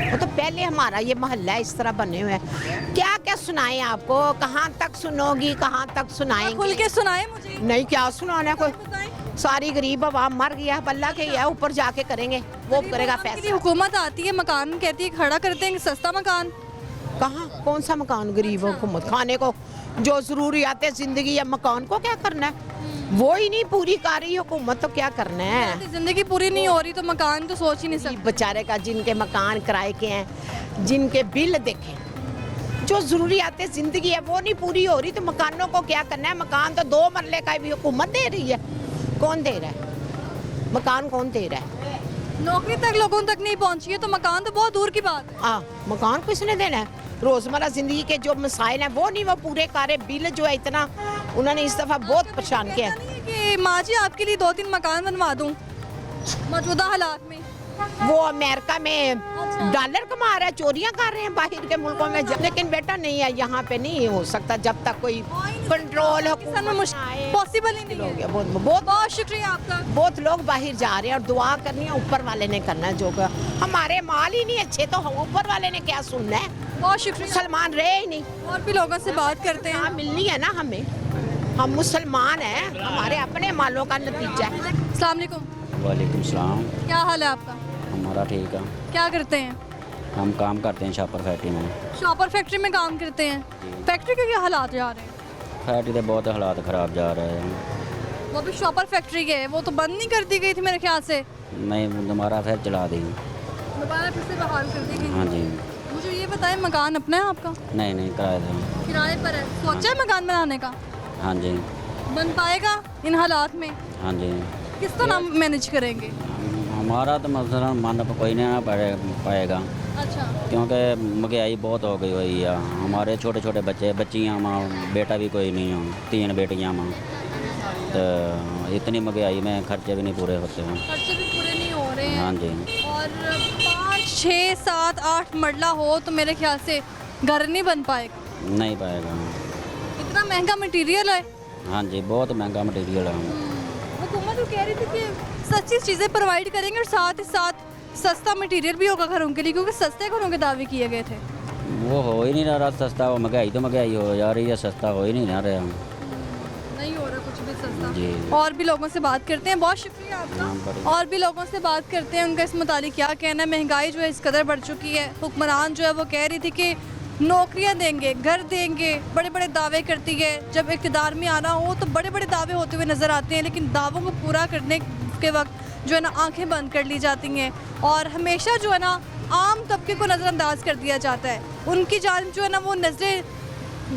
वो तो पहले हमारा ये मोहल्ला इस तरह बने हुए हैं। क्या क्या सुनाएं आपको, कहाँ तक सुनोगी, कहाँ तक सुनाएंगे। खुल के सुनाए मुझे। नहीं, क्या सुनाना है, कोई बताएं। सारी गरीब आवाम मर गया, अल्लाह के है, ऊपर जाके करेंगे, वो करेगा आपके लिए फैसला। हुकूमत आती है, मकान कहती है खड़ा कर देंगे, सस्ता मकान। कहाँ, कौन सा मकान गरीब हुकूमत? खाने को जो ज़रूरियात ज़िंदगी है, मकान को क्या करना है? वो ही नहीं पूरी कर रही हुकूमत, तो क्या करना है? जिंदगी पूरी नहीं हो रही तो मकान तो सोच ही नहीं सकते। बेचारे का जिनके मकान किराए के हैं, जिनके बिल देखें, जो ज़रूरियात ज़िंदगी है वो नहीं पूरी हो रही, तो मकानों को क्या करना है? मकान तो 2 मरले का भी हुकूमत दे रही है। कौन दे रहा है? मकान कौन दे रहा है? नौकरी तक लोगों तक नहीं पहुंची है तो मकान तो बहुत दूर की बात है। मकान किसने देना है? रोज़मर्रा ज़िंदगी के जो मसाइल हैं वो नहीं वो पूरे कर रहे। बिल जो है इतना, उन्होंने इस दफ़ा बहुत परेशान किया है। कि माँ जी आपके लिए 2-3 मकान बनवा दूँ मौजूदा हालात में। वो अमेरिका में डॉलर कमा रहा है, चोरियां कर रहे हैं बाहर के मुल्कों में, लेकिन बेटा नहीं है, यहाँ पे नहीं हो सकता जब तक कोई कंट्रोल पॉसिबल ही नहीं है। बहुत शुक्रिया आपका। बहुत लोग बाहर जा रहे हैं और दुआ करनी है, ऊपर वाले ने करना है। जो हमारे माल ही नहीं अच्छे तो ऊपर वाले ने क्या सुनना है? बहुत शुक्रिया। मुसलमान रहे ही नहीं। और भी लोगों से बात करते हैं। मिलनी है ना हमें, हम मुसलमान हैं, हमारे अपने मालों का नतीजा है। अस्सलाम वालेकुम। वालेकुम सलाम। क्या हाल है आपका? हमारा ठीक है। क्या करते हैं? हम काम करते हैं शॉपर फैक्ट्री में। शॉपर फैक्ट्री में काम करते हैं। फैक्ट्री के क्या हालात जा रहे हैं? फैक्ट्री के बहुत हालात ख़राब जा रहे हैं। वो भी शॉपर फैक्ट्री के है, वो तो बंद नहीं कर दी गई थी मेरे ख्याल से। नहीं, दोबारा फिर चला दी। दोबारा फिर से बहाल कर दी गई। हाँ जी। मुझे ये बताएं, मकान अपना है आपका? नहीं नहीं, किराए था। किराए पर है। सोचा है मकान बनाने का? हाँ जी। बन पाएगा इन हालात में? हाँ जी। किस तरह मैनेज करेंगे? हमारा तो मसलन मान पर कोई नहीं पाएगा। अच्छा। क्योंकि महंगाई बहुत हो गई हुई है। हमारे छोटे छोटे बच्चे, बच्चियाँ माँ, बेटा भी कोई नहीं हो, 3 बेटियाँ माँ, तो इतनी महंगाई में खर्चे भी नहीं पूरे होते हैं। खर्चे भी पूरे नहीं हो रहे हैं। हाँ जी। और 5, 6, 7, 8 मरला हो तो मेरे ख्याल से घर नहीं बन पाएगा। नहीं पाएगा। इतना महंगा मटेरियल है। हाँ जी, बहुत महंगा मटेरियल है। हुकूमत तो कह रही थी कि सस्ती चीज़ें प्रोवाइड करेंगे और साथ ही साथ सस्ता मटेरियल भी होगा घरों के लिए, क्योंकि सस्ते घरों के दावे किए गए थे। वो हो ही नहीं रहा सस्ता। वो महंगाई तो महंगाई हो जा रही है, सस्ता हो ही नहीं रहा। नहीं हो रहा कुछ कुछ भी सस्ता। जी। और भी लोगों से बात करते हैं, बहुत शुक्रिया हाँ, आपका। बड़ी- और भी लोगों से बात करते हैं, उनका इस मुतालिक क्या कहना है। महंगाई जो है इस कदर बढ़ चुकी है, हुक्मरान जो है वो कह रही थी कि नौकरियां देंगे, घर देंगे, बड़े बड़े दावे करती है। जब इक़्तिदार में आना हो तो बड़े बड़े दावे होते हुए नज़र आते हैं, लेकिन दावों को पूरा करने के वक्त जो है ना आंखें बंद कर ली जाती हैं और हमेशा जो है ना आम तबके को नज़रअंदाज कर दिया जाता है। उनकी जानिब जो है ना वो नज़रें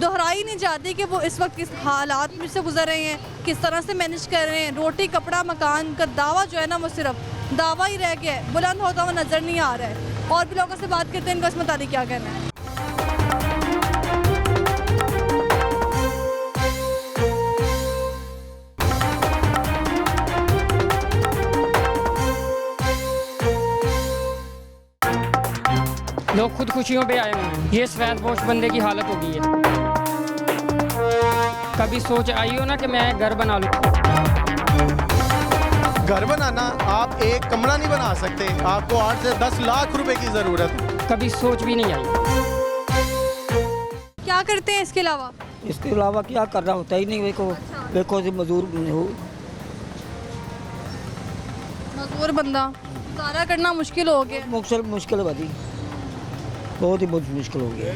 दोहराई नहीं जाती कि वो इस वक्त किस हालात में से गुजर रहे हैं, किस तरह से मैनेज कर रहे हैं। रोटी कपड़ा मकान का दावा जो है ना वो सिर्फ दावा ही रह गया है, बुलंद होता हुआ नज़र नहीं आ रहा है। और भी लोगों से बात करते हैं, इनका इस मुताबिक क्या कहना है। लोग खुद खुशियों पे आए हुए हैं। ये सफेदपोश बंदे की हालत हो गई है। कभी सोच आई हो ना कि मैं घर बना लूं? घर बनाना, आप एक कमरा नहीं बना सकते, आपको 8 से 10 लाख रुपए की ज़रूरत है। कभी सोच भी नहीं आई। क्या करते हैं इसके अलावा? इसके अलावा क्या करना होता ही नहीं। देखो जी मजदूर हो, मजदूर बंदा गुजारा करना मुश्किल हो गया। मुश्किल भाजी, बहुत ही मुश्किल हो गया।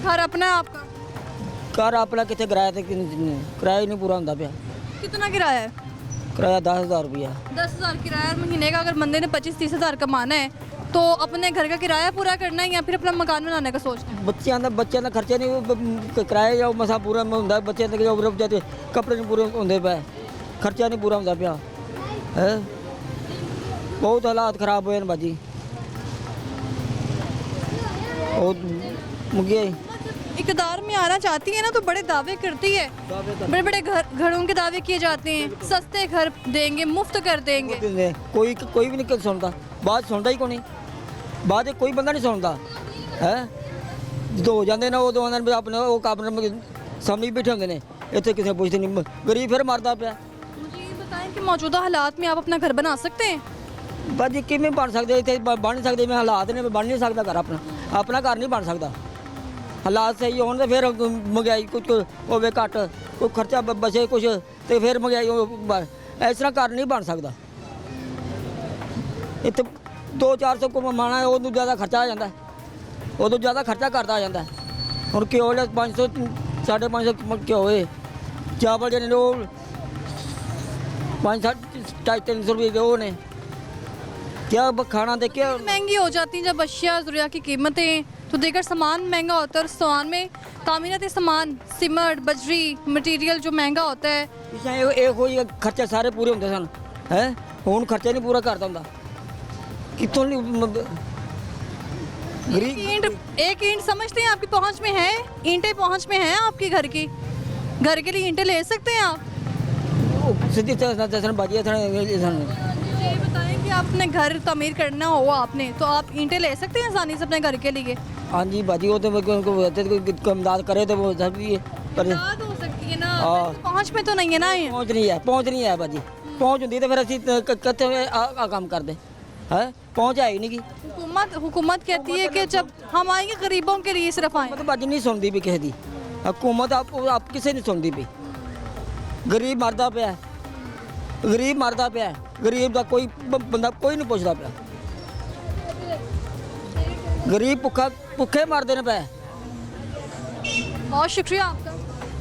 घर अपना है आपका? घर अपना कितने किराया थे, किराया ही नहीं पूरा होता पाया। कितना किराया है? किराया 10,000 रुपया। 10,000 किराया महीने का। अगर बंदे ने 25-30 हज़ार कमाना है तो अपने घर का किराया पूरा करना है या फिर अपना मकान बनाने का सोचना है? बच्चों का खर्चा नहीं, किराया जो मसा पूरा होंगे, बच्चों के जो जाते कपड़े नहीं पूरे होंगे पे, खर्चा नहीं पूरा होता पाया है। बहुत हालात खराब हुए हैं भाजी। मुझे इक़्तिदार में आना चाहती है ना तो बड़े दावे करती है, बड़े बड़े घरों के दावे किए जाते हैं, सस्ते घर देंगे, मुफ्त कर देंगे। कोई भी नहीं सुनता, बात सुनता ही को नहीं, बात कोई बंदा नहीं सुनता है। जो हो जाते ना वो तो अपने सामने ही बैठे होंगे ने, इतने किसी पूछते नहीं, गरीब फिर मरता पाया। मुझे ये बताएं कि मौजूदा हालात में आप अपना घर बना सकते हैं? भाजी किमें बन सकते, इतने बन नहीं सकते। मैं हालात ने बन नहीं सकता घर, अपना घर नहीं बन सकता। हालात सही हो तो फिर महंगाई कुछ होवे घट, कोई खर्चा बचे कुछ तो फिर महंगाई इस तरह घर नहीं बन सकता। इतने 200-400 को कमाना है, उदू ज़्यादा खर्चा आ जाता है, उदू ज़्यादा खर्चा करता आ जाता है। और घ्यो 500 550 घ्यो है, चावल जो 500-350 रुपये वो ने क्या खाना दे के महंगी हो जाती हैं। जब अशिया ज़रूरिया की कीमतें तो देकर सामान महंगा होता है और सामान में तामीराती सामान, सीमेंट, बजरी, मटेरियल जो महंगा होता है। एक हो खर्चे सारे पूरे होंगे सन है, हुण खर्चा नहीं पूरा करता होंदा कितों एक ईंट समझते हैं आपकी पहुंच में है? ईंटें पहुंच में हैं आपके घर की? घर के लिए ईंटें ले सकते हैं आप? सीधी बाजी ये बताएं कि आपने घर तमीर करना हो आपने तो आप ईंटें ले सकते हैं आसानी से अपने घर के लिए? हाँ जी बाजी, वो तो कोई इमदाद करे तो वो सब भी इमदाद हो सकती है ना, पहुंच में तो नहीं है ना। पहुँच नहीं है बाजी, पहुँच होती तो फिर असी कितने काम करते है, पहुँच है ही नहीं की। हुकूमत कहती है कि जब हम आएंगे गरीबों के लिए सिर्फ आए। मतलब बाजी नहीं सुनती भी किसी की हुकूमत, आप किसी नहीं सुनती भी। गरीब मरदा पाया, गरीब मरदा पाया, गरीब का कोई बंदा कोई नहीं पुछदा पाया। गरीब भुखे मरते ने पाया। बहुत शुक्रिया आपका।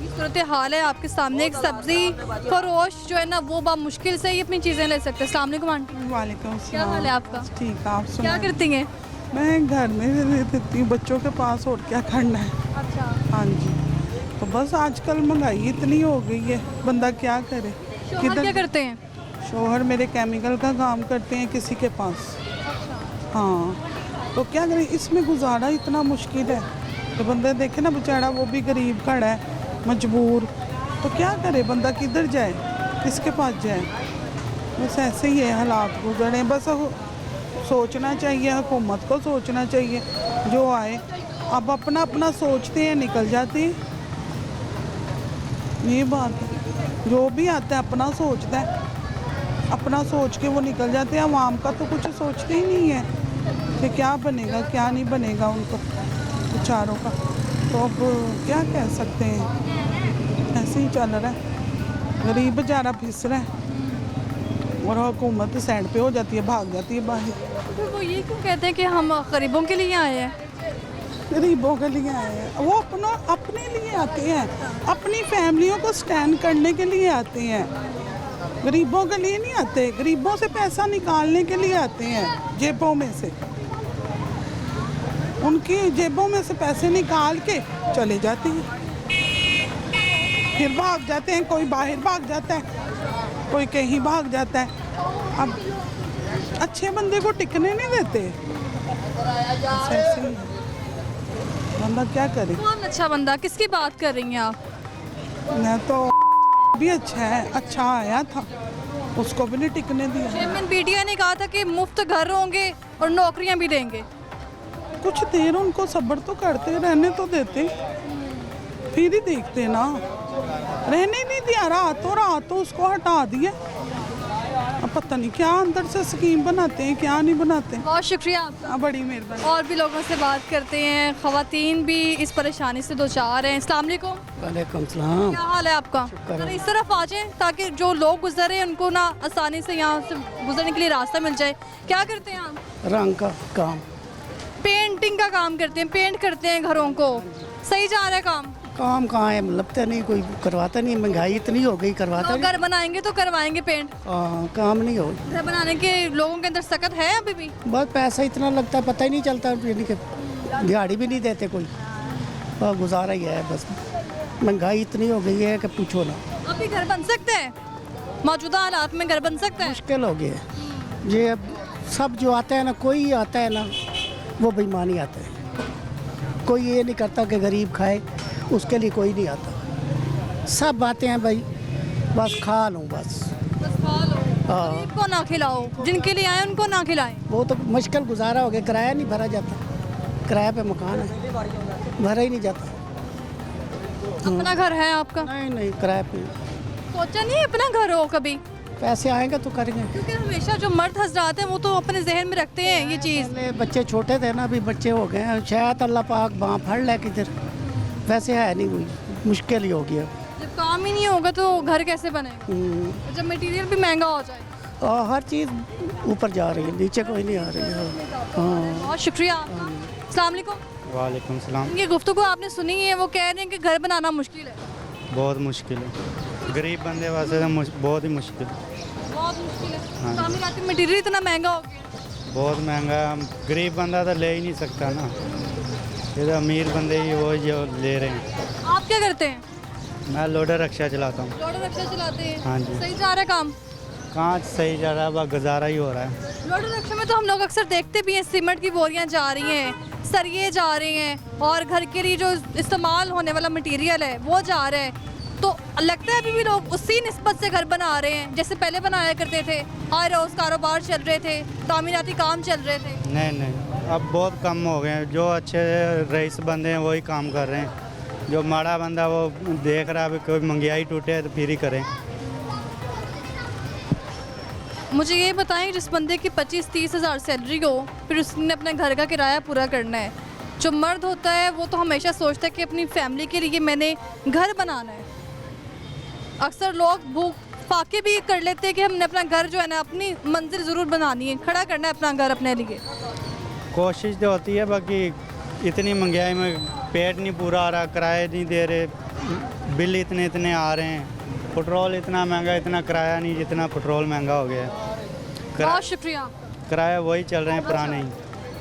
ये सूरत हाल है आपके सामने। एक सब्जी फरोश जो है ना वो बहुत मुश्किल से ही अपनी चीज़ें ले सकते हैं। अस्सलाम वालेकुम आंटी। वालेकुम सलाम। क्या हाल है आपका? ठीक है, आप क्या करती हैं? मैं घर में रह देती हूँ बच्चों के पास, और क्या करना है। अच्छा। हाँ जी, तो बस आजकल महंगाई इतनी हो गई है, बंदा क्या करे। शौहर क्या करते हैं? शौहर मेरे केमिकल का काम करते हैं किसी के पास। हाँ, तो क्या करें, इसमें गुजारा इतना मुश्किल है। तो बंदा देखे ना बेचारा, वो भी गरीब खड़ा है, मजबूर, तो क्या करे बंदा, किधर जाए, किसके पास जाए। बस ऐसे ही है हालात गुजरे। बस सोचना चाहिए, हुकूमत को सोचना चाहिए, जो आए अब अपना अपना सोचते हैं निकल जाते हैं। ये बात है, जो भी आता है अपना सोचता है, अपना सोच के वो निकल जाते हैं। आवाम का तो कुछ सोचते ही नहीं है कि क्या बनेगा क्या नहीं बनेगा उनको बेचारों का। तो अब क्या कह सकते हैं, ऐसे ही चल रहा है, गरीब बेचारा फिस रहा है और हुकूमत साइड पे हो जाती है, भाग जाती है बाहर। तो वो ये क्यों कहते हैं कि हम गरीबों के लिए आए हैं? गरीबों के लिए आए हैं, वो अपने लिए आते हैं, अपनी फैमिलियों को स्टैंड करने के लिए आते हैं, गरीबों के लिए नहीं आते। गरीबों से पैसा निकालने के लिए आते हैं जेबों में से, उनकी जेबों में से पैसे निकाल के चले जाते हैं, फिर भाग जाते हैं। कोई बाहर भाग जाता है, कोई कहीं भाग जाता है। अब अच्छे बंदे को टिकने नहीं देते। ऐसे ही है। बंदा क्या करे? कौन अच्छा बंदा, किसकी बात कर रही हैं आप? मैं तो भी अच्छा है, अच्छा आया था, उसको भी नहीं टिकने दिया। चेयरमैन पीटीआई ने कहा था कि मुफ्त घर होंगे और नौकरियां भी देंगे। कुछ देर उनको सब्र तो करते, रहने तो देते, फिर ही देखते ना। रहने नहीं दिया, रातों रात उसको हटा दिया। अब पता नहीं क्या अंदर से स्कीम बनाते हैं, क्या नहीं बनाते। बहुत शुक्रिया आपका। बड़ी मेहरबानी। और भी लोगों से बात करते हैं, ख़वातीन भी इस परेशानी से दो चार हैं। अस्सलाम वालेकुम। वालेकुम सलाम। क्या हाल है आपका? जरा इस तरफ आ जाएं ताकि जो लोग गुजरे उनको ना आसानी से यहाँ से गुजरने के लिए रास्ता मिल जाए। क्या करते हैं आप? रंग का काम, पेंटिंग का काम करते हैं, पेंट करते हैं घरों को। सही जा रहा है काम? काम कहाँ है, लगता नहीं, कोई करवाता नहीं, महंगाई इतनी हो गई, करवाता लोग घर बनाएंगे तो करवाएंगे पेंट, काम नहीं हो। घर बनाने के लोगों के अंदर सकत है अभी भी। बस पैसा इतना लगता है, पता ही नहीं चलता, यानी कि दिहाड़ी भी नहीं देते कोई, गुजारा ही है बस। महंगाई इतनी हो गई है कि पूछो ना। अभी घर बन सकते हैं? मौजूदा हालात में घर बन सकते हैं? मुश्किल हो गया है ये। अब सब जो आता है ना, कोई आता है ना, वो बेईमानी आता है। कोई ये नहीं करता कि गरीब खाए, उसके लिए कोई नहीं आता। सब आते हैं भाई, बस खा लूँ बस। खा लो, गरीब को ना खिलाओ, जिनके लिए आए उनको ना खिलाएं। वो तो मुश्किल गुजारा हो गया, किराया नहीं भरा जाता, किराया पे मकान है, भरा ही नहीं जाता। अपना घर है आपका? नहीं, किराए पे। सोचा नहीं अपना घर हो कभी? पैसे आएंगे तो करेंगे। क्योंकि हमेशा जो मर्द हजरात हैं वो तो अपने जहन में रखते हैं ये चीज़। पहले बच्चे छोटे थे ना, अभी बच्चे हो गए हैं, शायद अल्लाह पाक बाँ फड़ ले किधर। वैसे है नहीं, कोई मुश्किल ही हो गया। जब काम ही नहीं होगा तो घर कैसे बनेगा? जब मटेरियल भी महंगा हो जाए। और हर चीज़ ऊपर जा रही है, नीचे कोई नहीं आ रही है। हाँ, बहुत शुक्रिया आपका। अस्सलाम वालेकुम। वालेकुम सलाम। ये गुफ्तगू आपने सुनी है, वो कह रहे हैं कि घर बनाना मुश्किल है। बहुत मुश्किल है, गरीब बंदे वास्ते तो बहुत ही मुश्किल। बहुत मुश्किल है, तामीराती मटेरियल इतना महंगा हो गया। बहुत महंगा, गरीब बंदा तो ले ही नहीं सकता ना, ये तो अमीर बंदे ही वो जो ले रहे हैं। आप क्या करते हैं? मैं लोडर रिक्शा चलाता हूँ। लोडर रिक्शा चलाते हैं? हाँ जी। सही जा रहा है काम? कहाँ सही जा रहा है, बस गुजारा ही हो रहा है। लोडर रिक्शा में तो हम लोग अक्सर देखते भी हैं, सीमेंट की बोरियां जा रही हैं, सरिये जा रहे हैं, और घर के लिए जो इस्तेमाल होने वाला मटेरियल है वो जा रहा है। तो लगता है अभी भी लोग उसी निस्बत से घर बना रहे हैं जैसे पहले बनाया करते थे, हर रोज़ कारोबार चल रहे थे, तामीराती काम चल रहे थे। नहीं, अब बहुत कम हो गए हैं। जो अच्छे रईस बंदे हैं वही काम कर रहे हैं, जो माड़ा बंदा वो देख रहा है कोई महंगाई टूटे तो फिर ही करें। मुझे ये बताएं, जिस बंदे की 25-30 हज़ार सैलरी हो, फिर उसने अपने घर का किराया पूरा करना है। जो मर्द होता है वो तो हमेशा सोचता है कि अपनी फैमिली के लिए मैंने घर बनाना है। अक्सर लोग भूख फाके भी कर लेते हैं कि हमने अपना घर जो है ना, अपनी मंजिल ज़रूर बनानी है, खड़ा करना है अपना घर अपने लिए। कोशिश तो होती है, बाकी इतनी महंगाई में पेट नहीं पूरा आ रहा, किराए नहीं दे रहे, बिल इतने आ रहे हैं, पेट्रोल इतना महंगा, इतना किराया नहीं जितना पेट्रोल महंगा हो गया है। बहुत शुक्रिया। किराया वही चल रहे हैं पुराने ही।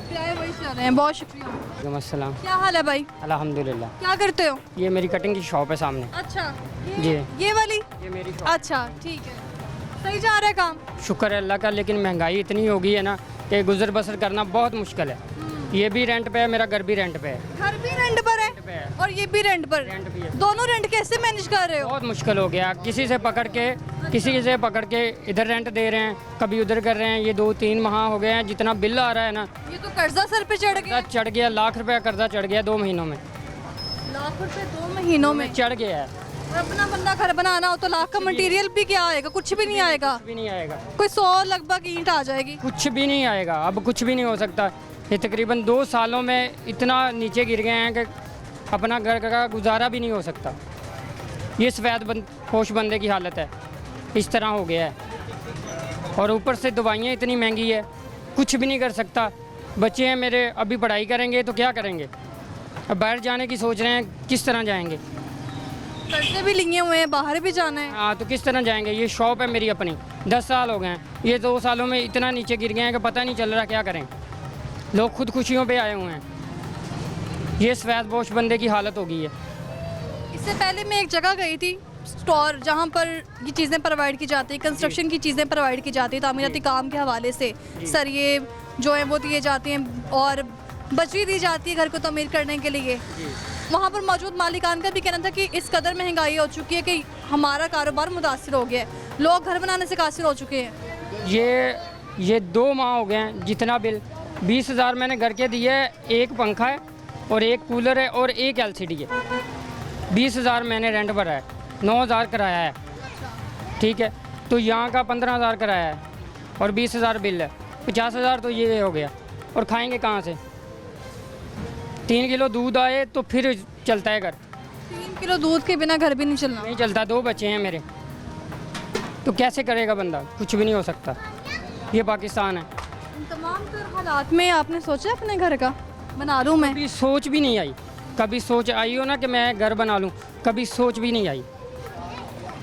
किराए वही चल रहे हैं। बहुत शुक्रिया। अस्सलाम। क्या हाल है भाई? अल्हम्दुलिल्लाह। क्या करते हो? ये मेरी कटिंग की शॉप है सामने। अच्छा, जी। ये वाली? ये मेरी शॉप। अच्छा, ठीक है। सही जा रहा है काम? शुक्र है अल्लाह का, लेकिन महंगाई इतनी हो गई है ना कि गुजर बसर करना बहुत मुश्किल है। ये भी रेंट पे है, मेरा घर भी रेंट पे है। घर भी रेंट पर है और ये भी रेंट पर? रेंट भी है। दोनों रेंट कैसे मैनेज कर रहे हो? बहुत मुश्किल हो गया, किसी से पकड़ के इधर रेंट दे रहे हैं, कभी उधर कर रहे हैं। ये 2-3 माह हो गए हैं, जितना बिल आ रहा है ना, ये तो कर्जा सर पे चढ़ गया। चढ़ गया, लाख रुपया कर्जा चढ़ गया 2 महीनों में। लाख रुपए 2 महीनों में चढ़ गया है। और अपना बंदा घर बनाना हो तो लाख का मटेरियल भी क्या आएगा? कुछ भी नहीं आएगा। कुछ भी नहीं आएगा। कोई 100 लगभग ईंट आ जाएगी। कुछ भी नहीं आएगा, अब कुछ भी नहीं हो सकता। ये तकरीबन 2 सालों में इतना नीचे गिर गए हैं कि अपना घर का गुजारा भी नहीं हो सकता। ये पोश बंदे की हालत है, इस तरह हो गया है। और ऊपर से दवाइयाँ इतनी महंगी है, कुछ भी नहीं कर सकता। बच्चे हैं मेरे, अभी पढ़ाई करेंगे तो क्या करेंगे? अब बाहर जाने की सोच रहे हैं, किस तरह जाएंगे? कर्जे भी लिए हुए हैं, बाहर भी जाना है। हाँ, तो किस तरह जाएंगे? ये शॉप है मेरी अपनी, 10 साल हो गए हैं। ये 2 सालों में इतना नीचे गिर गए हैं कि पता नहीं चल रहा क्या करें। लोग खुदकुशियों पे आए हुए हैं। ये सफेदपोश बंदे की हालत हो गई है। इससे पहले मैं एक जगह गई थी, स्टोर जहाँ पर ये चीज़ें प्रोवाइड की जाती है, कंस्ट्रक्शन की चीज़ें प्रोवाइड की जाती है तामीराती काम के हवाले से। सरिये जो है वो दिए जाते हैं और बजरी दी जाती है घर को तमीर करने के लिए। वहाँ पर मौजूद मालिकान का भी कहना था कि इस कदर महंगाई हो चुकी है कि हमारा कारोबार मुतासिर हो गया है, लोग घर बनाने से कासिर हो चुके हैं। ये 2 माह हो गए हैं, जितना बिल 20,000 मैंने घर के दिए है। एक पंखा है और एक कूलर है और एक LCD है। 20,000 मैंने रेंट भरा है, 9,000 किराया है, ठीक है। तो यहाँ का 15,000 किराया है और 20,000 बिल है, 50,000 तो ये हो गया। और खाएंगे कहाँ से? 3 किलो दूध आए तो फिर चलता है घर। 3 किलो दूध के बिना घर भी नहीं चलना। नहीं चलता, 2 बच्चे हैं मेरे, तो कैसे करेगा बंदा? कुछ भी नहीं हो सकता। ये पाकिस्तान है। इन तमाम तर हालात में आपने सोचा अपने घर का बना लूँ मैं? कभी सोच भी नहीं आई। कभी सोच आई हो ना कि मैं घर बना लूँ, कभी सोच भी नहीं आई।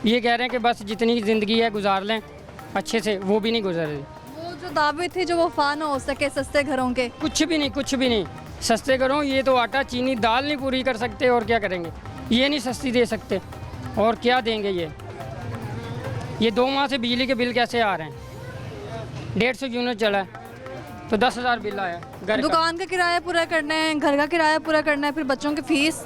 ये कह रहे हैं कि बस जितनी ज़िंदगी है गुजार लें अच्छे से, वो भी नहीं गुजर रही। वो जो दावे थे जो वफा ना हो सके सस्ते घरों के, कुछ भी नहीं, कुछ भी नहीं। सस्ते घरों, ये तो आटा चीनी दाल नहीं पूरी कर सकते, और क्या करेंगे? ये नहीं सस्ती दे सकते, और क्या देंगे? ये 2 माह से बिजली के बिल कैसे आ रहे हैं? 150 यूनिट चला है तो 10,000 बिल आया घर। दुकान का किराया पूरा करना है, घर का किराया पूरा करना है, फिर बच्चों की फीस।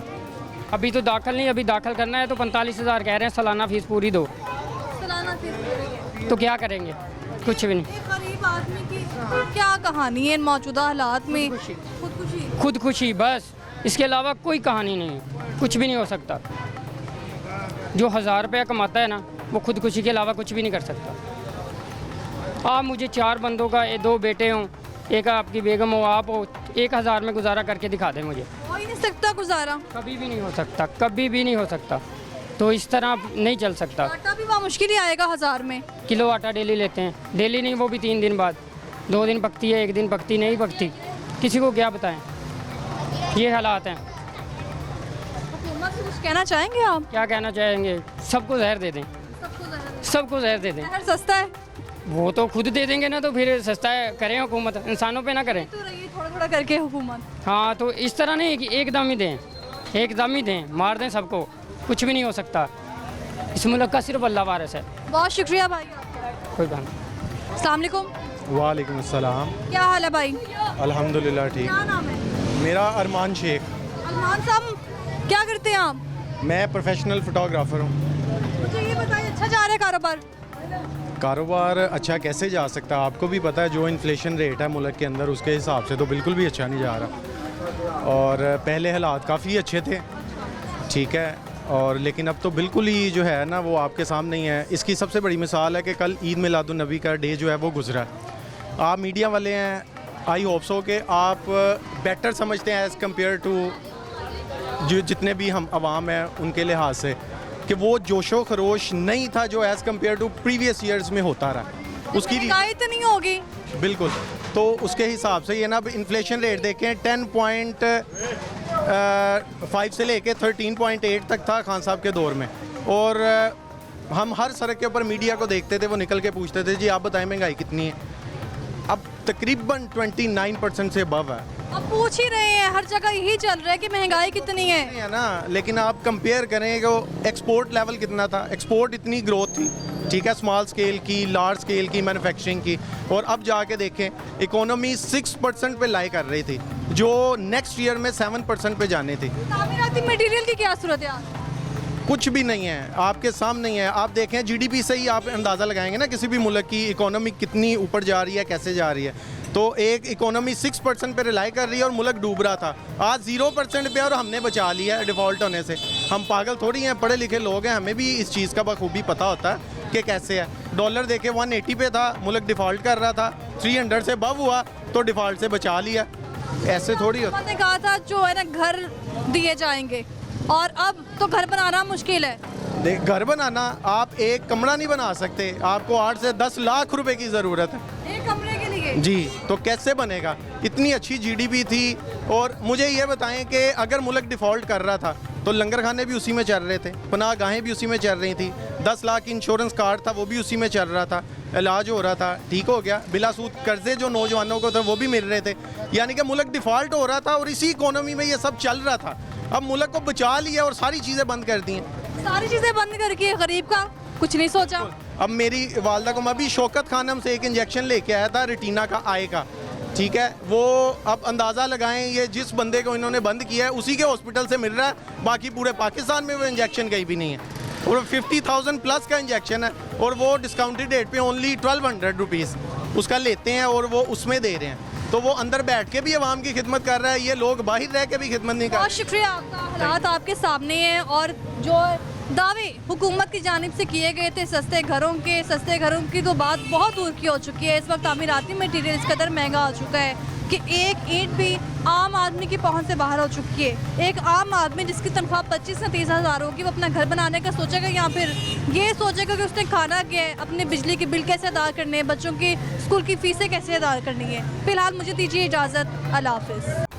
अभी तो दाखिल नहीं, अभी दाखिल करना है तो 45,000 कह रहे हैं, सालाना फीस पूरी दो। सालाना फीस पूरी है। तो क्या करेंगे? कुछ भी नहीं। एक गरीब आदमी की क्या कहानी है इन मौजूदा हालात में? खुदकुशी बस, इसके अलावा कोई कहानी नहीं है। कुछ भी नहीं हो सकता। जो 1000 रुपया कमाता है ना, वो खुदकुशी के अलावा कुछ भी नहीं कर सकता। आप मुझे 4 बंदों का 2 बेटे हों, एक आपकी बेगम हो, आप हो, 1000 में गुजारा करके दिखा दें मुझे। हो ही नहीं सकता गुजारा, कभी भी नहीं हो सकता, कभी भी नहीं हो सकता। तो इस तरह नहीं चल सकता। आटा भी वहाँ मुश्किल ही आएगा 1000 में। किलो आटा डेली लेते हैं, डेली नहीं, वो भी 3 दिन बाद। 2 दिन पकती है, 1 दिन पकती नहीं पकती। किसी को क्या बताएं? ये हालात हैं। हुकूमत से कुछ कहना चाहेंगे आप? क्या कहना चाहेंगे? सबको जहर दे दें, सबको जहर दे दें। जहर सस्ता है, वो तो खुद दे देंगे ना, तो फिर सस्ता है करें हुकूमत, इंसानों पे ना करें। तो रही थोड़ा थोड़ा करके हुकूमत। हाँ, तो इस तरह नहीं कि एकदम ही दें, एकदम ही दें, मार दें सबको, कुछ भी नहीं हो सकता। इस मुल्क का सिर्फ अल्लाह वारिस है। बहुत शुक्रिया भाई आपका। कोई बात नहीं। अस्सलाम वालेकुम। वालेकुम अस्सलाम। क्या हाल है भाई? अल्हम्दुलिल्लाह ठीक। क्या नाम है? मेरा अरमान शेख। अरमान साहब, क्या करते हैं आप? मैं प्रोफेशनल फ़ोटोग्राफ़र हूँ। मुझे ये बताइए, अच्छा जा रहा है कारोबार? कारोबार अच्छा कैसे जा सकता है? आपको भी पता है जो इन्फ्लेशन रेट है मुल्क के अंदर, उसके हिसाब से तो बिल्कुल भी अच्छा नहीं जा रहा। और पहले हालात काफ़ी अच्छे थे, ठीक है, और लेकिन अब तो बिल्कुल ही जो है ना वो आपके सामने ही है। इसकी सबसे बड़ी मिसाल है कि कल ईद मिलादुन्नबी का डे जो है वो गुजरा। आप मीडिया वाले हैं, आई होप सो कि आप बेटर समझते हैं एज़ कम्पेयर टू जो जितने भी हम आवाम हैं उनके लिहाज से, कि वो जोशो खरोश नहीं था जो as compare to previous years में होता रहा। उसकी महंगाई तो नहीं होगी बिल्कुल, तो उसके हिसाब से ये ना इन्फ्लेशन रेट देखें 10.5 से लेके 13.8 तक था खान साहब के दौर में। और हम हर सड़क के ऊपर मीडिया को देखते थे, वो निकल के पूछते थे जी आप बताएं महंगाई कितनी है। अब तकरीबन 29% से अबव है। अब पूछ ही रहे हैं, हर जगह यही चल रहा है कि महंगाई कितनी है ना। लेकिन आप कंपेयर करें कि एक्सपोर्ट लेवल कितना था, एक्सपोर्ट इतनी ग्रोथ थी, ठीक है, स्मॉल स्केल की, लार्ज स्केल की, मैन्युफैक्चरिंग की। और अब जाके देखें इकोनॉमी 6% पे लाई कर रही थी, जो नेक्स्ट ईयर में 7% पे जानी थी। तामीराती मटेरियल की क्या सूरत है? कुछ भी नहीं है, आपके सामने ही है। आप देखें जीडीपी से ही आप अंदाज़ा लगाएंगे ना किसी भी मुल्क की इकोनॉमी कितनी ऊपर जा रही है, कैसे जा रही है। तो एक इकोनॉमी 6% पे रिलाई कर रही है और मुल्क डूब रहा था, आज 0% पे, और हमने बचा लिया है डिफ़ॉल्ट होने से। हम पागल थोड़ी हैं, पढ़े लिखे लोग हैं, हमें भी इस चीज़ का बखूबी पता होता है कि कैसे है। डॉलर देखे 180 पे था, मुल्क डिफ़ॉल्ट कर रहा था, 300 से अबव हुआ तो डिफ़ॉल्ट से बचा लिया। ऐसे थोड़ी होता। मैंने कहा था जो है ना घर दिए जाएंगे, और अब तो घर बनाना मुश्किल है। घर बनाना, आप एक कमरा नहीं बना सकते, आपको 8 से 10 लाख रुपए की ज़रूरत है एक कमरे के लिए। जी। तो कैसे बनेगा? इतनी अच्छी जीडीपी थी। और मुझे ये बताएं कि अगर मुल्क डिफ़ॉल्ट कर रहा था तो लंगर खाने भी उसी में चल रहे थे, पनाह गाहें भी उसी में चल रही थी, 10 लाख इंश्योरेंस कार्ड था वो भी उसी में चल रहा था, इलाज हो रहा था, ठीक हो गया। बिला सूद कर्जे जो नौजवानों को थे वो भी मिल रहे थे। यानी कि मुल्क डिफ़ॉल्ट हो रहा था और इसी इकोनॉमी में ये सब चल रहा था। अब मुल्क को बचा लिया और सारी चीज़ें बंद कर दी हैं। सारी चीज़ें बंद करके गरीब का कुछ नहीं सोचा। अब मेरी वालदा को मैं अभी शौकत खानम से एक इंजेक्शन लेके आया था रेटिना का आई का, ठीक है। वो अब अंदाज़ा लगाएं, ये जिस बंदे को इन्होंने बंद किया है उसी के हॉस्पिटल से मिल रहा है, बाकी पूरे पाकिस्तान में वो इंजेक्शन कहीं भी नहीं है। और 50,000 प्लस का इंजेक्शन है और वो डिस्काउंटेड रेट पे ओनली 1200 रुपीज़ उसका लेते हैं और वो उसमें दे रहे हैं। तो वो अंदर बैठ के भी आवाम की खिदमत कर रहा है, ये लोग बाहर रह के भी खिदमत नहीं कर रहे। बहुत शुक्रिया आपका, हालात आपके सामने हैं और जो दावे हुकूमत की जानिब से किए गए थे सस्ते घरों की तो बात बहुत दूर की हो चुकी है। इस वक्त तामीराती मटीरियल इस कदर महंगा हो चुका है कि एक ईंट भी आम आदमी की पहुंच से बाहर हो चुकी है। एक आम आदमी जिसकी तनख्वाह 25 से 30 हज़ार होगी, वो अपना घर बनाने का सोचेगा या फिर ये सोचेगा कि उसने खाना क्या है, अपने बिजली के बिल कैसे अदा करने हैं, बच्चों की स्कूल की फ़ीसें कैसे अदा करनी है। फ़िलहाल मुझे दीजिए इजाज़त, अल्लाह हाफ़िज़।